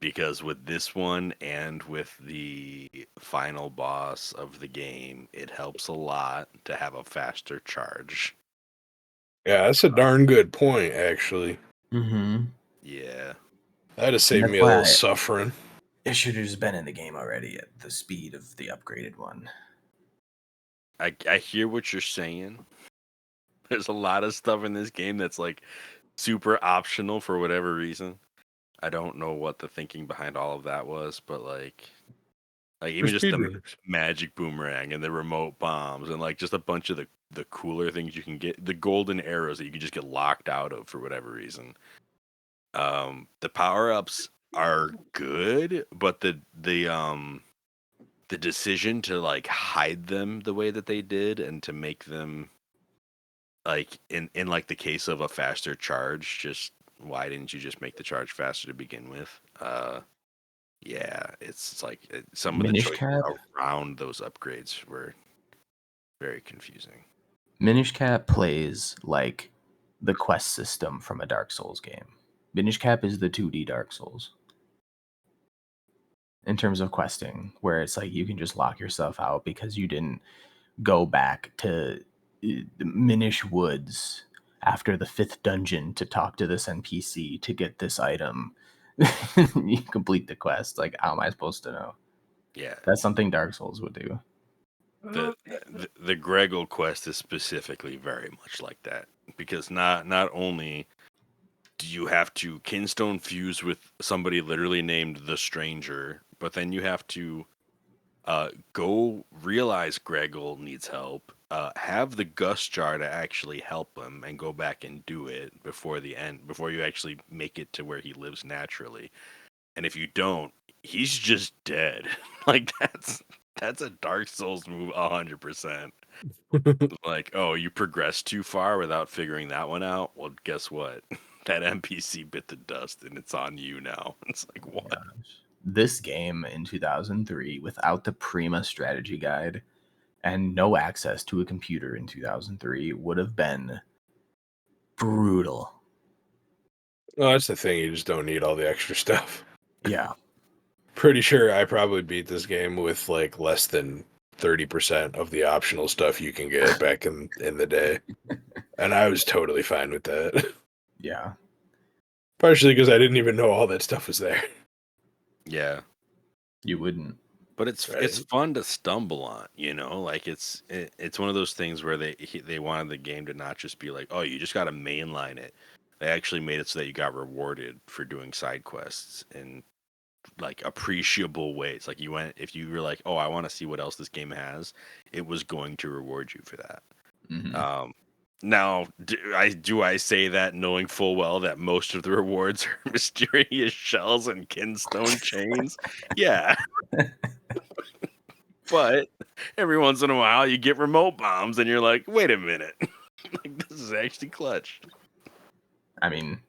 Because with this one and with the final boss of the game, it helps a lot to have a faster charge. Yeah, that's a darn good point, actually. mm-hmm. Yeah. That'd have saved That's me a little why suffering. it should have just been in the game already at the speed of the upgraded one. I hear what you're saying. There's a lot of stuff in this game that's like super optional for whatever reason. I don't know what the thinking behind all of that was, but like For even just the speedrunners. magic boomerang and the remote bombs and like just a bunch of the cooler things you can get, the golden arrows that you can just get locked out of for whatever reason. The power-ups are good, but the decision to like hide them the way that they did and to make them like in like the case of a faster charge, just why didn't you just make the charge faster to begin with? Yeah, it's like some of the Minish choices Cap? around those upgrades were very confusing. Minish Cap plays like the quest system from a Dark Souls game. Minish Cap is the 2D Dark Souls in terms of questing, where it's like you can just lock yourself out because you didn't go back to the Minish Woods after the 5th dungeon to talk to this NPC to get this item. You complete the quest. Like, how am I supposed to know? Yeah, That's something Dark Souls would do. the Gregor quest is specifically very much like that because not only do you have to kinstone fuse with somebody literally named the Stranger, but then you have to go realize Gregor needs help, have the Gust Jar to actually help him, and go back and do it before the end, before you actually make it to where he lives naturally. And if you don't, he's just dead. Like that's a Dark Souls move 100%. Like, oh, you progressed too far without figuring that one out. Well, guess what? That NPC bit the dust, and it's on you now. It's like what? Gosh. This game in 2003, without the Prima strategy guide and no access to a computer in 2003, would have been brutal. Well, that's the thing. You just don't need all the extra stuff. Yeah. Pretty sure I probably beat this game with like less than 30% of the optional stuff you can get back in the day. And I was totally fine with that. Yeah. Partially because I didn't even know all that stuff was there. Yeah, You wouldn't. but it's Right. fun to stumble on, you know. Like it's one of those things where they wanted the game to not just be like, oh, you just got to mainline it. They actually made it so that you got rewarded for doing side quests in like appreciable ways. Like you went, if you were like, oh, I want to see what else this game has, it was going to reward you for that. Mhm. Now, do I say that knowing full well that most of the rewards are mysterious shells and kinstone chains? Yeah, but every once in a while you get remote bombs and you're like, wait a minute, like this is actually clutch. I mean,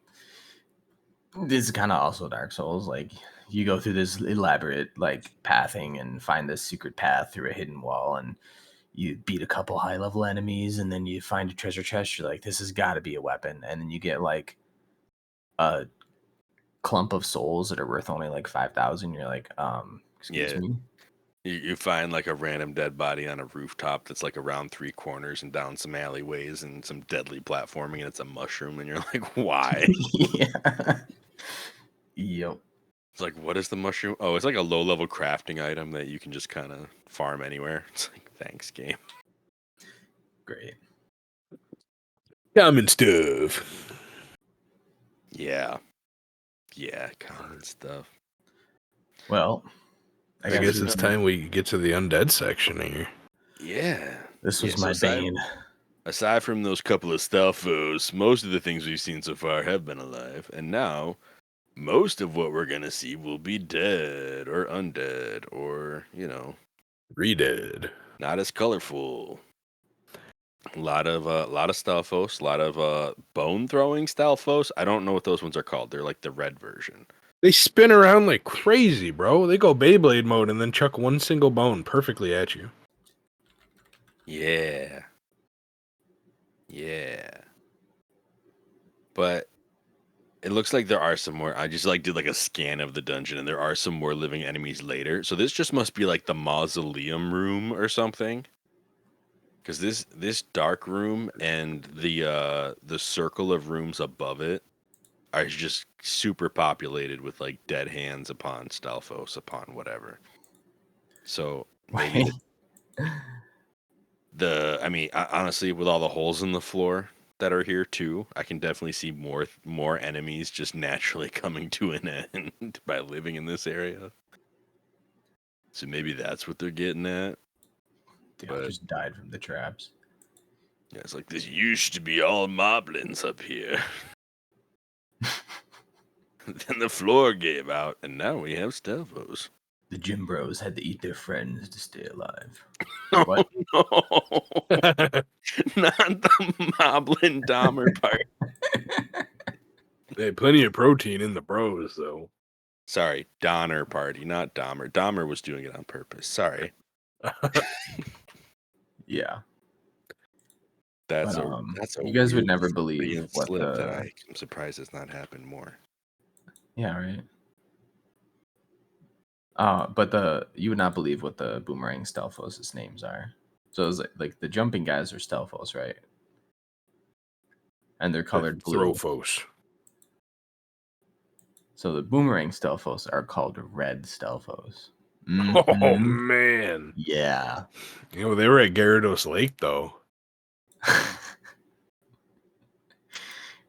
this is kind of also Dark Souls. Like, you go through this elaborate, like, pathing and find this secret path through a hidden wall, and you beat a couple high level enemies, and then you find a treasure chest. You're like, this has got to be a weapon. And then you get, like, a clump of souls that are worth only like 5,000. You're like, excuse Yeah, me. you find like a random dead body on a rooftop that's like around 3 corners and down some alleyways and some deadly platforming, and it's a mushroom, and you're like, why? Yeah. Yep. It's like, what is the mushroom? Oh, it's like a low level crafting item that you can just kind of farm anywhere. It's like, thanks, game. Great. Common stuff. Yeah. Yeah, common stuff. Well, I guess it's we- time we get to the undead section here. Yeah. This was Yeah, so my bane. Aside from those couple of Stalfos, most of the things we've seen so far have been alive, and now most of what we're gonna see will be dead or undead or, Redead. not as colorful. A lot of Stalfos, a lot of bone throwing Stalfos. I don't know what those ones are called. They're like the red version. They spin around like crazy, bro. They go Beyblade mode and then chuck one single bone perfectly at you. Yeah. Yeah. But it looks like there are some more. I just did like a scan of the dungeon, and there are some more living enemies later. So this just must be like the mausoleum room or something. Because this dark room and the circle of rooms above it are just super populated with like dead hands upon Stalfos upon whatever. So maybe honestly, with all the holes in the floor that are here too, I can definitely see more enemies just naturally coming to an end by living in this area. So maybe that's what they're getting at. But just died from the traps. Yeah, it's like this used to be all moblins up here. Then the floor gave out, and now we have Stalfos. The gym bros had to eat their friends to stay alive. Oh, What? no. Not the Moblin Dahmer part. They had plenty of protein in the bros, though. Sorry, Donner Party, not Dahmer. Dahmer was doing it on purpose. Sorry. Yeah. That's But, a you guys would weird never believe Freudian what slip that the... I'm surprised it's not happened more. Yeah, right. But you would not believe what the boomerang Stalfos' names are. So it was like the jumping guys are Stalfos, right? And they're colored blue. Throfos. So the boomerang Stalfos are called red Stalfos. Oh, Mhm. man. Yeah. They were at Gyarados Lake, though.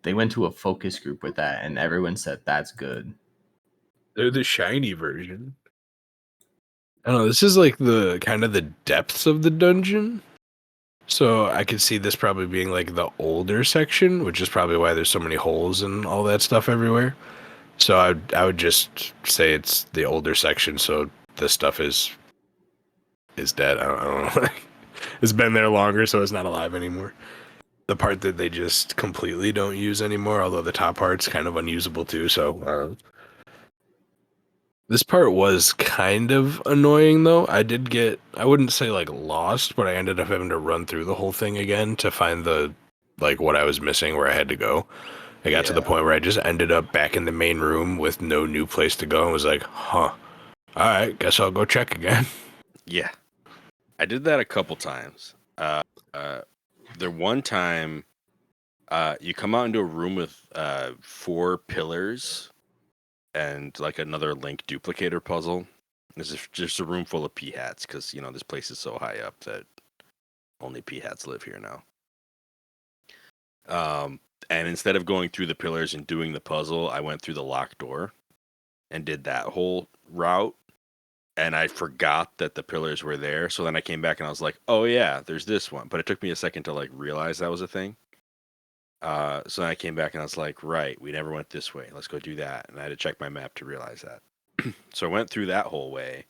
They went to a focus group with that, and everyone said that's good. They're the shiny version. I don't know. This is like the kind of the depths of the dungeon. So I could see this probably being like the older section, which is probably why there's so many holes and all that stuff everywhere. So I would just say it's the older section. So this stuff is dead. I don't know. It's been there longer, so it's not alive anymore. The part that they just completely don't use anymore, although the top part's kind of unusable too. So this part was kind of annoying, though. I wouldn't say like lost, but I ended up having to run through the whole thing again to find what I was missing where I had to go. I got to the point where I just ended up back in the main room with no new place to go and was like, huh, all right, guess I'll go check again. Yeah. I did that a couple times. The one time you come out into a room with 4 pillars and like another Link duplicator puzzle. There's just a room full of P-hats because, this place is so high up that only P-hats live here now. And instead of going through the pillars and doing the puzzle, I went through the locked door and did that whole route. And I forgot that the pillars were there. So then I came back and I was like, oh yeah, there's this one. But it took me a second to like realize that was a thing. So then I came back and I was like, right, we never went this way. Let's go do that. And I had to check my map to realize that. So I went through that whole way,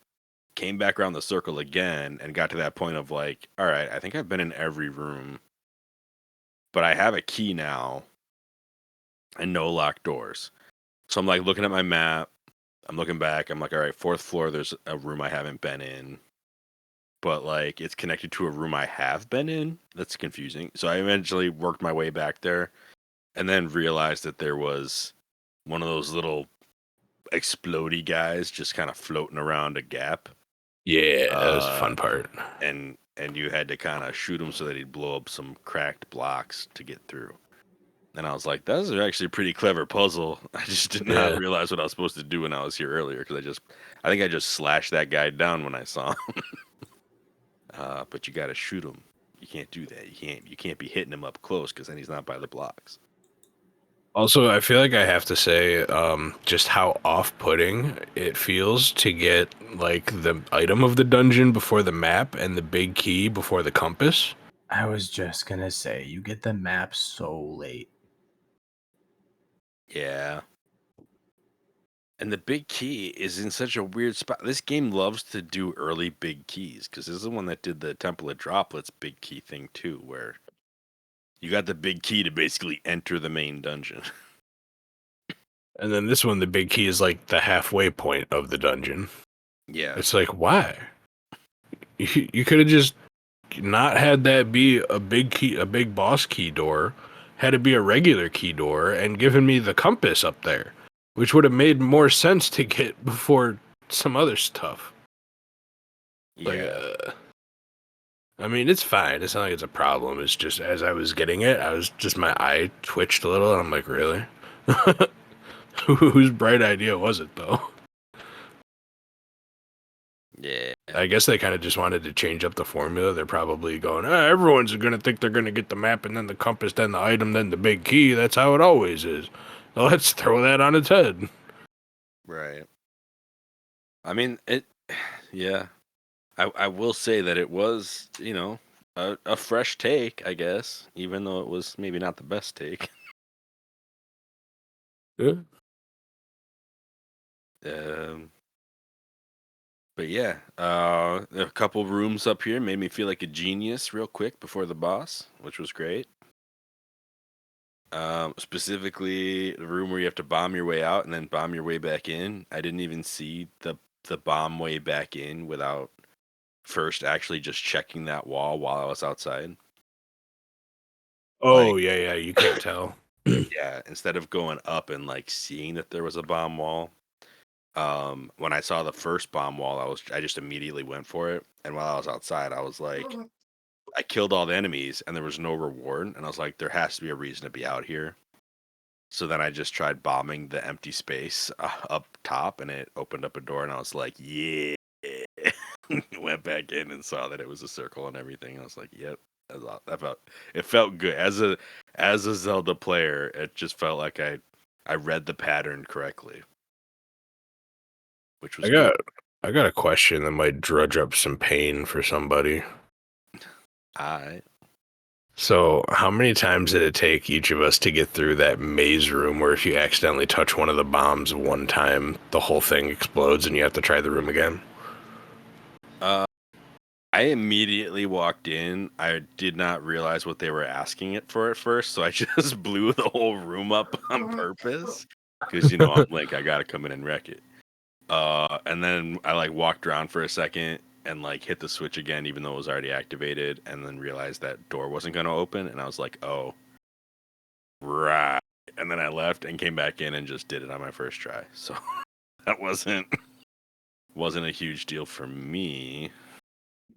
came back around the circle again, and got to that point of like, all right, I think I've been in every room, but I have a key now and no locked doors. So I'm like looking at my map. I'm looking back. I'm like, all right, 4th floor, there's a room I haven't been in. But like it's connected to a room I have been in. That's confusing. So I eventually worked my way back there and then realized that there was one of those little explodey guys just kind of floating around a gap. Yeah, that was a fun part. And you had to kind of shoot him so that he'd blow up some cracked blocks to get through. And I was like, that's actually a pretty clever puzzle. I just did not realize what I was supposed to do when I was here earlier because I think I just slashed that guy down when I saw him. But you got to shoot him You can't do that. You can't be hitting him up close because then he's not by the blocks. Also, I feel like I have to say, just how off-putting it feels to get like the item of the dungeon before the map and the big key before the compass. I was just gonna say, you get the map so late. Yeah. And the big key is in such a weird spot. This game loves to do early big keys because this is the one that did the Temple of Droplets big key thing too, where you got the big key to basically enter the main dungeon. And then this one, the big key is like the halfway point of the dungeon. Yeah. It's like, why? You could have just not had that be a big key, a big boss key door, had it be a regular key door, and given me the compass up there, which would have made more sense to get before some other stuff. Yeah. Like, I mean, it's fine. It's not like it's a problem. It's just as I was getting it, my eye twitched a little, and I'm like, really? Whose bright idea was it, though? Yeah. I guess they kind of just wanted to change up the formula. They're probably going, everyone's going to think they're going to get the map and then the compass, then the item, then the big key. That's how it always is. Well, let's throw that on its head. Right. I mean, yeah. I will say that it was, a fresh take, I guess, even though it was maybe not the best take. Yeah. But yeah, a couple rooms up here made me feel like a genius real quick before the boss, which was great. Specifically, the room where you have to bomb your way out and then bomb your way back in. I didn't even see the bomb way back in without first actually just checking that wall while I was outside. Oh, yeah, you can't tell. Yeah, instead of going up and like seeing that there was a bomb wall. When I saw the first bomb wall, I just immediately went for it. And while I was outside, I was like, I killed all the enemies and there was no reward. And I was like, there has to be a reason to be out here. So then I just tried bombing the empty space up top, and it opened up a door, and I was like, yeah. Went back in and saw that it was a circle and everything. I was like, yep. It felt good as a Zelda player. It just felt like I read the pattern correctly, which was good. I got a question that might drudge up some pain for somebody. So, how many times did it take each of us to get through that maze room where if you accidentally touch one of the bombs one time, the whole thing explodes and you have to try the room again? I immediately walked in. I did not realize what they were asking it for at first, so I just blew the whole room up on purpose because I'm like, I gotta come in and wreck it. And then I like walked around for a second and like hit the switch again, even though it was already activated, and then realized that door wasn't gonna open, and I was like, oh, right. And then I left and came back in and just did it on my first try. So that wasn't a huge deal for me.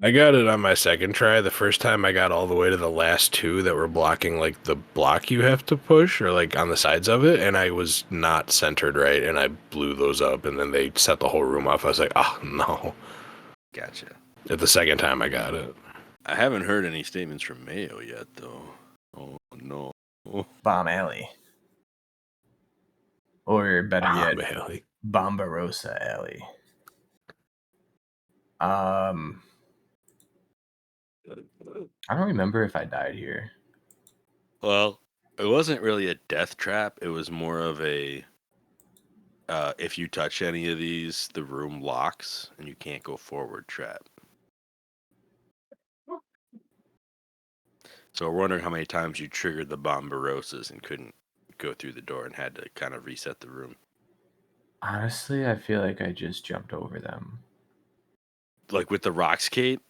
I got it on my second try. The first time I got all the way to the last two that were blocking like the block you have to push or like on the sides of it, and I was not centered right, and I blew those up, and then they set the whole room off. I was like, oh no. Gotcha. At the second time I got it. I haven't heard any statements from Mayo yet, though. Oh no. Bomb Alley. Or better yet, Alley. Bombarossa Alley. I don't remember if I died here. Well, it wasn't really a death trap. It was more of a if you touch any of these, the room locks and you can't go forward trap. So we're wondering how many times you triggered the Bombarosas and couldn't go through the door and had to kind of reset the room. Honestly, I feel like I just jumped over them. Like with the rocks, Kate?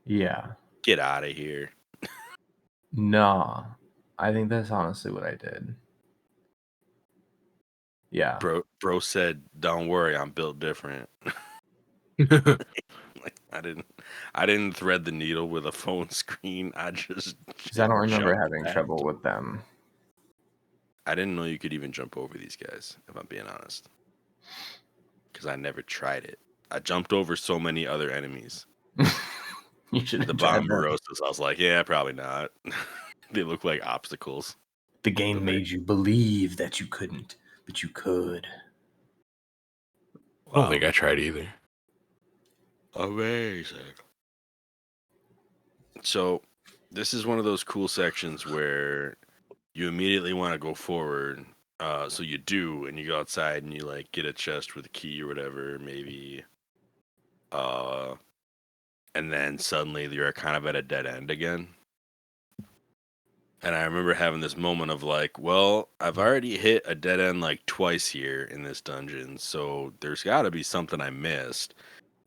Yeah. Get out of here. Nah. I think that's honestly what I did. Yeah. Bro said, "Don't worry, I'm built different." Like I didn't thread the needle with a phone screen. I just Because I don't remember jumped having back. trouble with them. I didn't know you could even jump over these guys, if I'm being honest. Because I never tried it. I jumped over so many other enemies. You should The have tried that. Bombarosas, I was like, yeah, probably not. They look like obstacles. The game But made you believe that you couldn't, but you could. I don't think I tried either. Amazing. So this is one of those cool sections where you immediately want to go forward. So you do, and you go outside and you like get a chest with a key or whatever, maybe. And then suddenly you're kind of at a dead end again. And I remember having this moment of like, well, I've already hit a dead end like twice here in this dungeon, so there's got to be something I missed.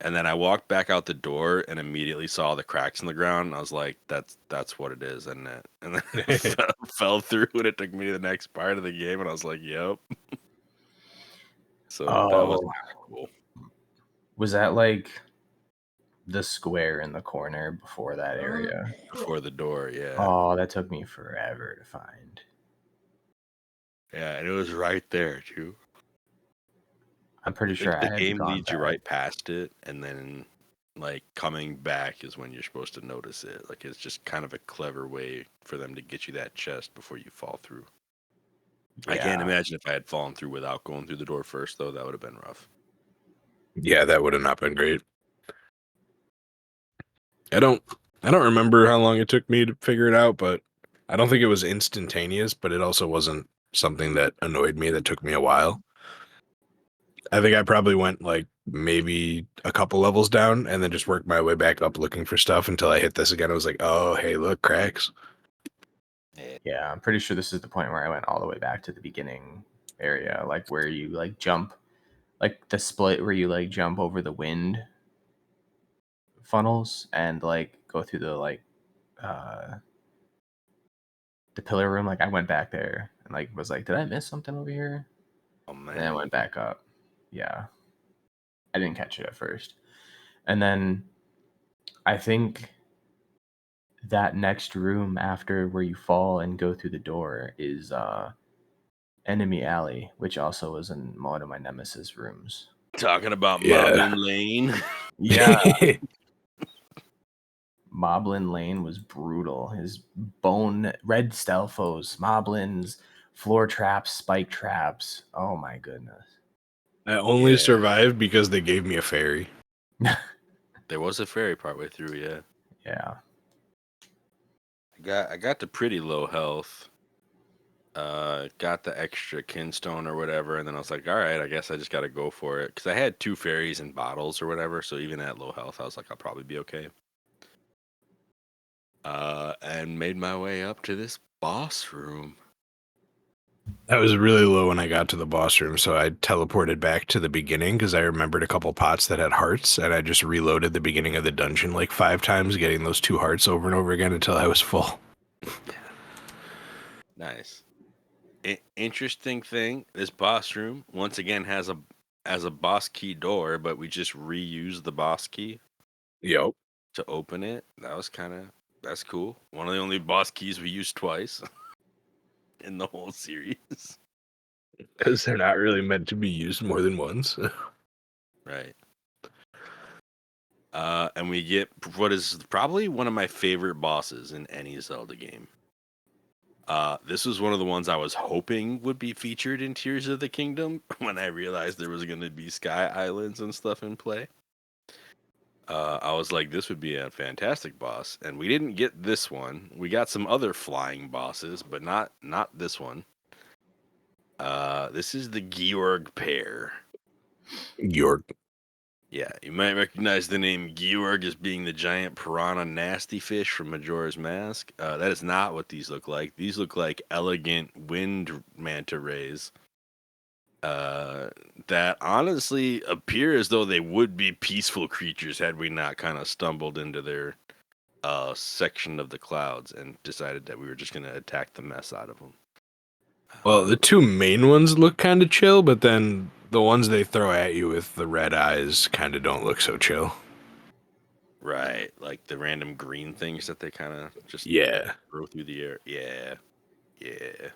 And then I walked back out the door and immediately saw the cracks in the ground. And I was like, that's what it is, isn't it? And then it fell through, and it took me to the next part of the game, and I was like, yep. So that was Oh, kind of cool. was that like the square in the corner before that area? Before the door, yeah. Oh, that took me forever to find. Yeah, and it was right there, too. I'm pretty I think sure I the had game gone leads you back. right past it, and then like coming back is when you're supposed to notice it. Like it's just kind of a clever way for them to get you that chest before you fall through. I can't Yeah. imagine if I had fallen through without going through the door first, though. That would have been rough. Yeah, that would have not been great. I don't remember how long it took me to figure it out, but I don't think it was instantaneous, but it also wasn't something that annoyed me that took me a while. I think I probably went like maybe a couple levels down and then just worked my way back up looking for stuff until I hit this again. I was like, oh, hey, look, cracks. Yeah, I'm pretty sure this is the point where I went all the way back to the beginning area, like where you like jump, like the split where you like jump over the wind funnels and like go through uh the pillar room. Like I went back there and like was like, did I miss something over here? Oh And then I man, went back up. Yeah. I didn't catch it at first. And then I think that next room after where you fall and go through the door is Enemy Alley, which also was in one of my Nemesis rooms. talking about Yeah. Moblin Lane. Yeah, Moblin Lane was brutal. His bone red Stelfos, Moblins, floor traps, spike traps. Oh my goodness. I only Yeah. survived because they gave me a fairy. There was a fairy partway through, yeah. Yeah. I got to pretty low health. Got the extra kinstone or whatever, and then I was like, all right, I guess I just got to go for it because I had 2 fairies in bottles or whatever. So even at low health, I was like, I'll probably be okay. And made my way up to this boss room. I was really low when I got to the boss room, so I teleported back to the beginning because I remembered a couple pots that had hearts, and I just reloaded the beginning of the dungeon like 5 times, getting those 2 hearts over and over again until I was full. Nice. Interesting thing. This boss room once again has a boss key door, but we just reused the boss key Yep. to open it. That's cool. One of the only boss keys we used twice in the whole series. Because they're not really meant to be used more than once. Right. And we get what is probably one of my favorite bosses in any Zelda game. This was one of the ones I was hoping would be featured in Tears of the Kingdom when I realized there was going to be Sky Islands and stuff in play. I was like, this would be a fantastic boss, and we didn't get this one. We got some other flying bosses, but not this one. This is the Georg pair. York. Yeah, you might recognize the name Georg as being the giant piranha nasty fish from Majora's Mask. That is not what these look like. These look like elegant wind manta rays that honestly appear as though they would be peaceful creatures had we not kind of stumbled into their section of the clouds and decided that we were just going to attack the mess out of them. Well, the 2 main ones look kind of chill, but then the ones they throw at you with the red eyes kind of don't look so chill. Right, like the random green things that they kind of just Yeah. throw through the air. Yeah. Yeah.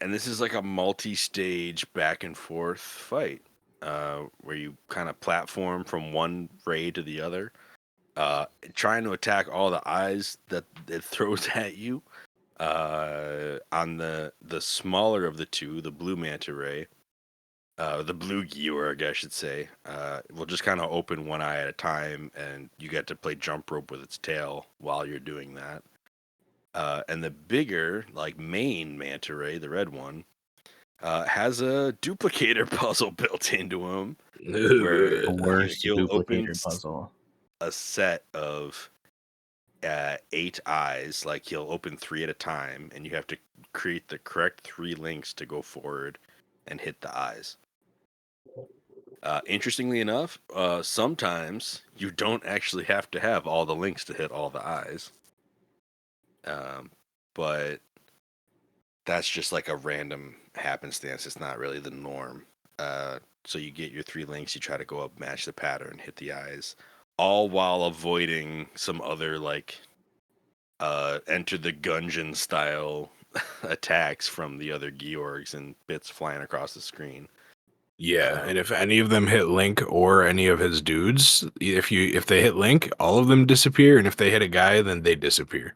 And this is like a multi-stage back and forth fight. where you kind of platform from one ray to the other, trying to attack all the eyes that it throws at you. On the smaller of the two, the blue manta ray, the blue Georg, I should say, will just kind of open one eye at a time, and you get to play jump rope with its tail while you're doing that. And the bigger, like main manta ray, the red one, has a duplicator puzzle built into him, where The worst he'll open duplicator puzzle. a set of 8 eyes. Like he'll open 3 at a time, and you have to create the correct 3 links to go forward and hit the eyes. Interestingly enough, sometimes you don't actually have to have all the links to hit all the eyes. But that's just like a random happenstance. It's not really the norm. So you get your 3 links, you try to go up, match the pattern, hit the eyes, all while avoiding some other like enter the Gungeon style attacks from the other Georgs and bits flying across the screen. Yeah, and if any of them hit Link or any of his dudes, if they hit Link, all of them disappear, and if they hit a guy, then they disappear.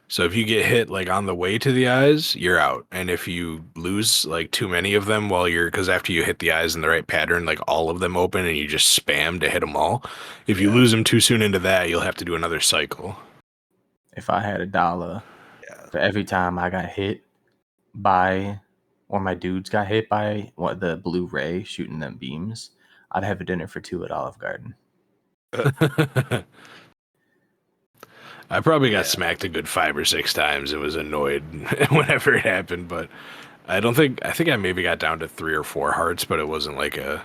So if you get hit like on the way to the eyes, you're out. And if you lose like too many of them because after you hit the eyes in the right pattern, like all of them open and you just spam to hit them all. If you lose them too soon into that, you'll have to do another cycle. If I had $1 for every time I got hit by, or my dudes got hit by the blue ray shooting them beams, I'd have a dinner for 2 at Olive Garden. I probably got smacked a good 5 or 6 times and was annoyed whenever it happened, but I think I maybe got down to 3 or 4 hearts, but it wasn't like a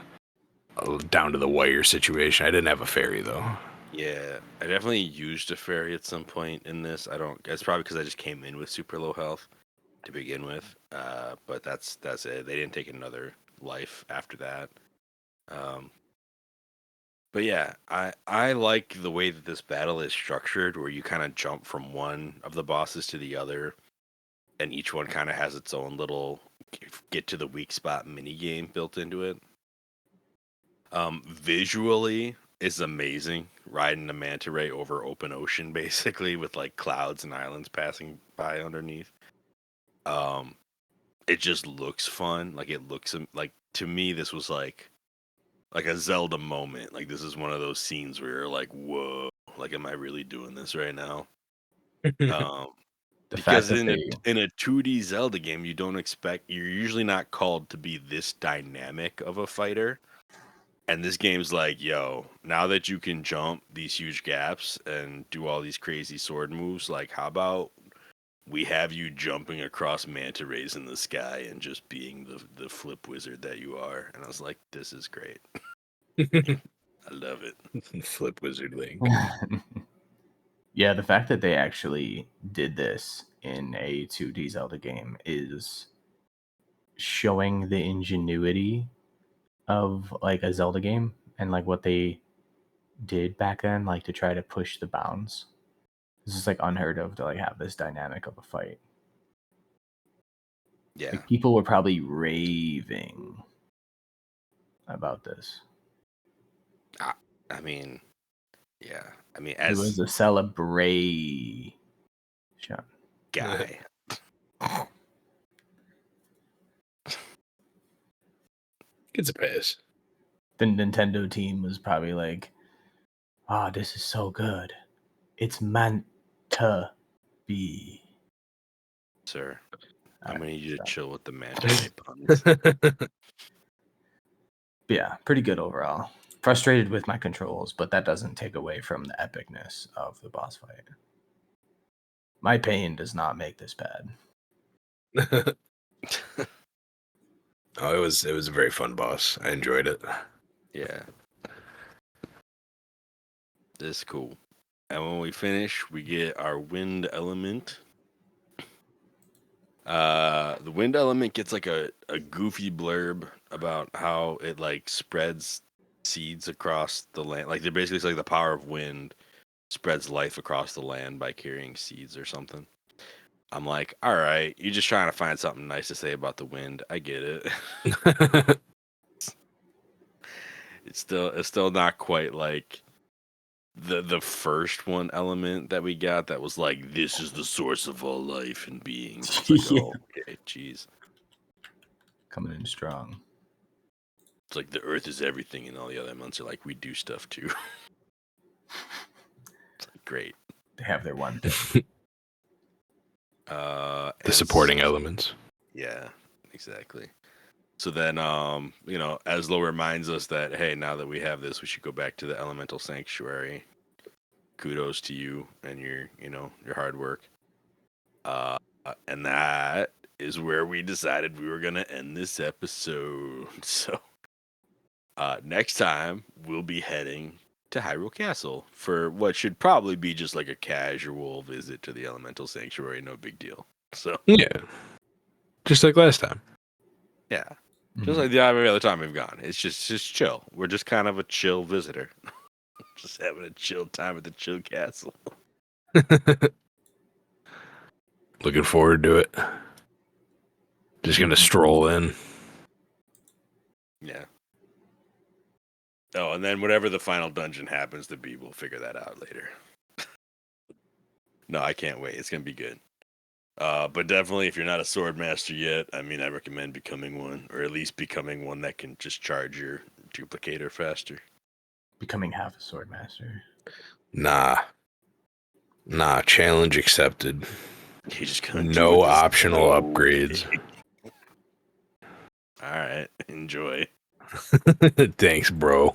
down to the wire situation. I didn't have a fairy though. Yeah, I definitely used a fairy at some point in this. It's probably because I just came in with super low health to begin with. But that's it. They didn't take another life after that. But yeah, I like the way that this battle is structured, where you kind of jump from one of the bosses to the other, and each one kind of has its own little get to the weak spot mini game built into it. Visually is amazing, riding a manta ray over open ocean, basically with like clouds and islands passing by underneath. It just looks fun. Like it looks like, to me, this was like a Zelda moment. Like this is one of those scenes where you're like, whoa, like am I really doing this right now? Because in a 2D Zelda game, you're usually not called to be this dynamic of a fighter. And this game's like, yo, now that you can jump these huge gaps and do all these crazy sword moves, like how about we have you jumping across manta rays in the sky and just being the flip wizard that you are? And I was like, this is great. I love it. Flip wizard Link. Yeah, the fact that they actually did this in a 2D Zelda game is showing the ingenuity of like a Zelda game and like what they did back then, like to try to push the bounds. This is like unheard of to like have this dynamic of a fight. Yeah. Like, people were probably raving about this. I mean, yeah. I mean, It was a celebration. Guy. It's a pass. The Nintendo team was probably like, "Ah, this is so good. It's meant to be." Sir, I'm gonna need you to stop. chill with the manta ray puns. Yeah, pretty good overall. Frustrated with my controls, but that doesn't take away from the epicness of the boss fight. My pain does not make this bad. Oh, it was a very fun boss. I enjoyed it. Yeah. This is cool. And when we finish, we get our wind element. The wind element gets like a goofy blurb about how it like spreads seeds across the land. Like it's like the power of wind spreads life across the land by carrying seeds or something. I'm like, all right, you're just trying to find something nice to say about the wind. I get it. It's still not quite like the first one element that we got that was like, this is the source of all life and being. It's like, Yeah. oh, okay, jeez. Coming in strong. It's like the earth is everything, and all the other elements are like, we do stuff too. It's like, great. They have their one thing. The supporting elements. Yeah, exactly. So then, Aslo reminds us that, hey, now that we have this, we should go back to the elemental sanctuary. Kudos to you and your hard work. And that is where we decided we were going to end this episode. So next time, we'll be heading to Hyrule Castle for what should probably be just like a casual visit to the elemental sanctuary. No big deal. So Yeah. Just like last time. yeah. Just like every other time we've gone. It's just chill. We're just kind of a chill visitor. Just having a chill time at the chill castle. Looking forward to it. Just gonna stroll in. Yeah. Oh, and then whatever the final dungeon happens to be, we'll figure that out later. No, I can't wait. It's gonna be good. But definitely, if you're not a sword master yet, I recommend becoming one, or at least becoming one that can just charge your duplicator faster. Becoming half a sword master. Nah, challenge accepted. You just gonna no optional upgrades. All right, enjoy. Thanks, bro.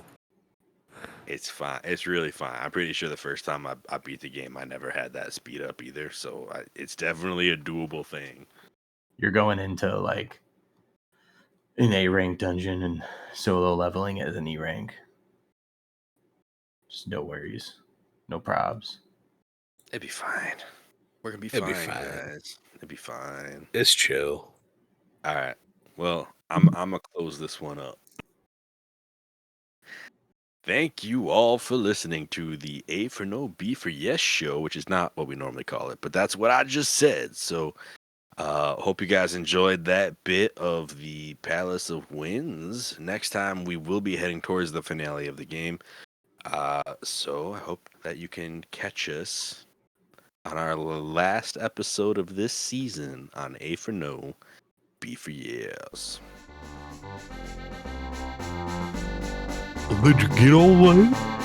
It's fine. It's really fine. I'm pretty sure the first time I beat the game, I never had that speed up either. So it's definitely a doable thing. You're going into like an A rank dungeon and solo leveling it as an E rank. Just no worries, no probs. It'd be fine. We're gonna be It'd fine, be fine. guys. It'd be fine. It's chill. All right. Well, I'm gonna close this one up. Thank you all for listening to the A for No, B for Yes show, which is not what we normally call it, but that's what I just said. So, hope you guys enjoyed that bit of the Palace of Winds. Next time, we will be heading towards the finale of the game. So I hope that you can catch us on our last episode of this season on A for No, B for Yes. Did you get all that?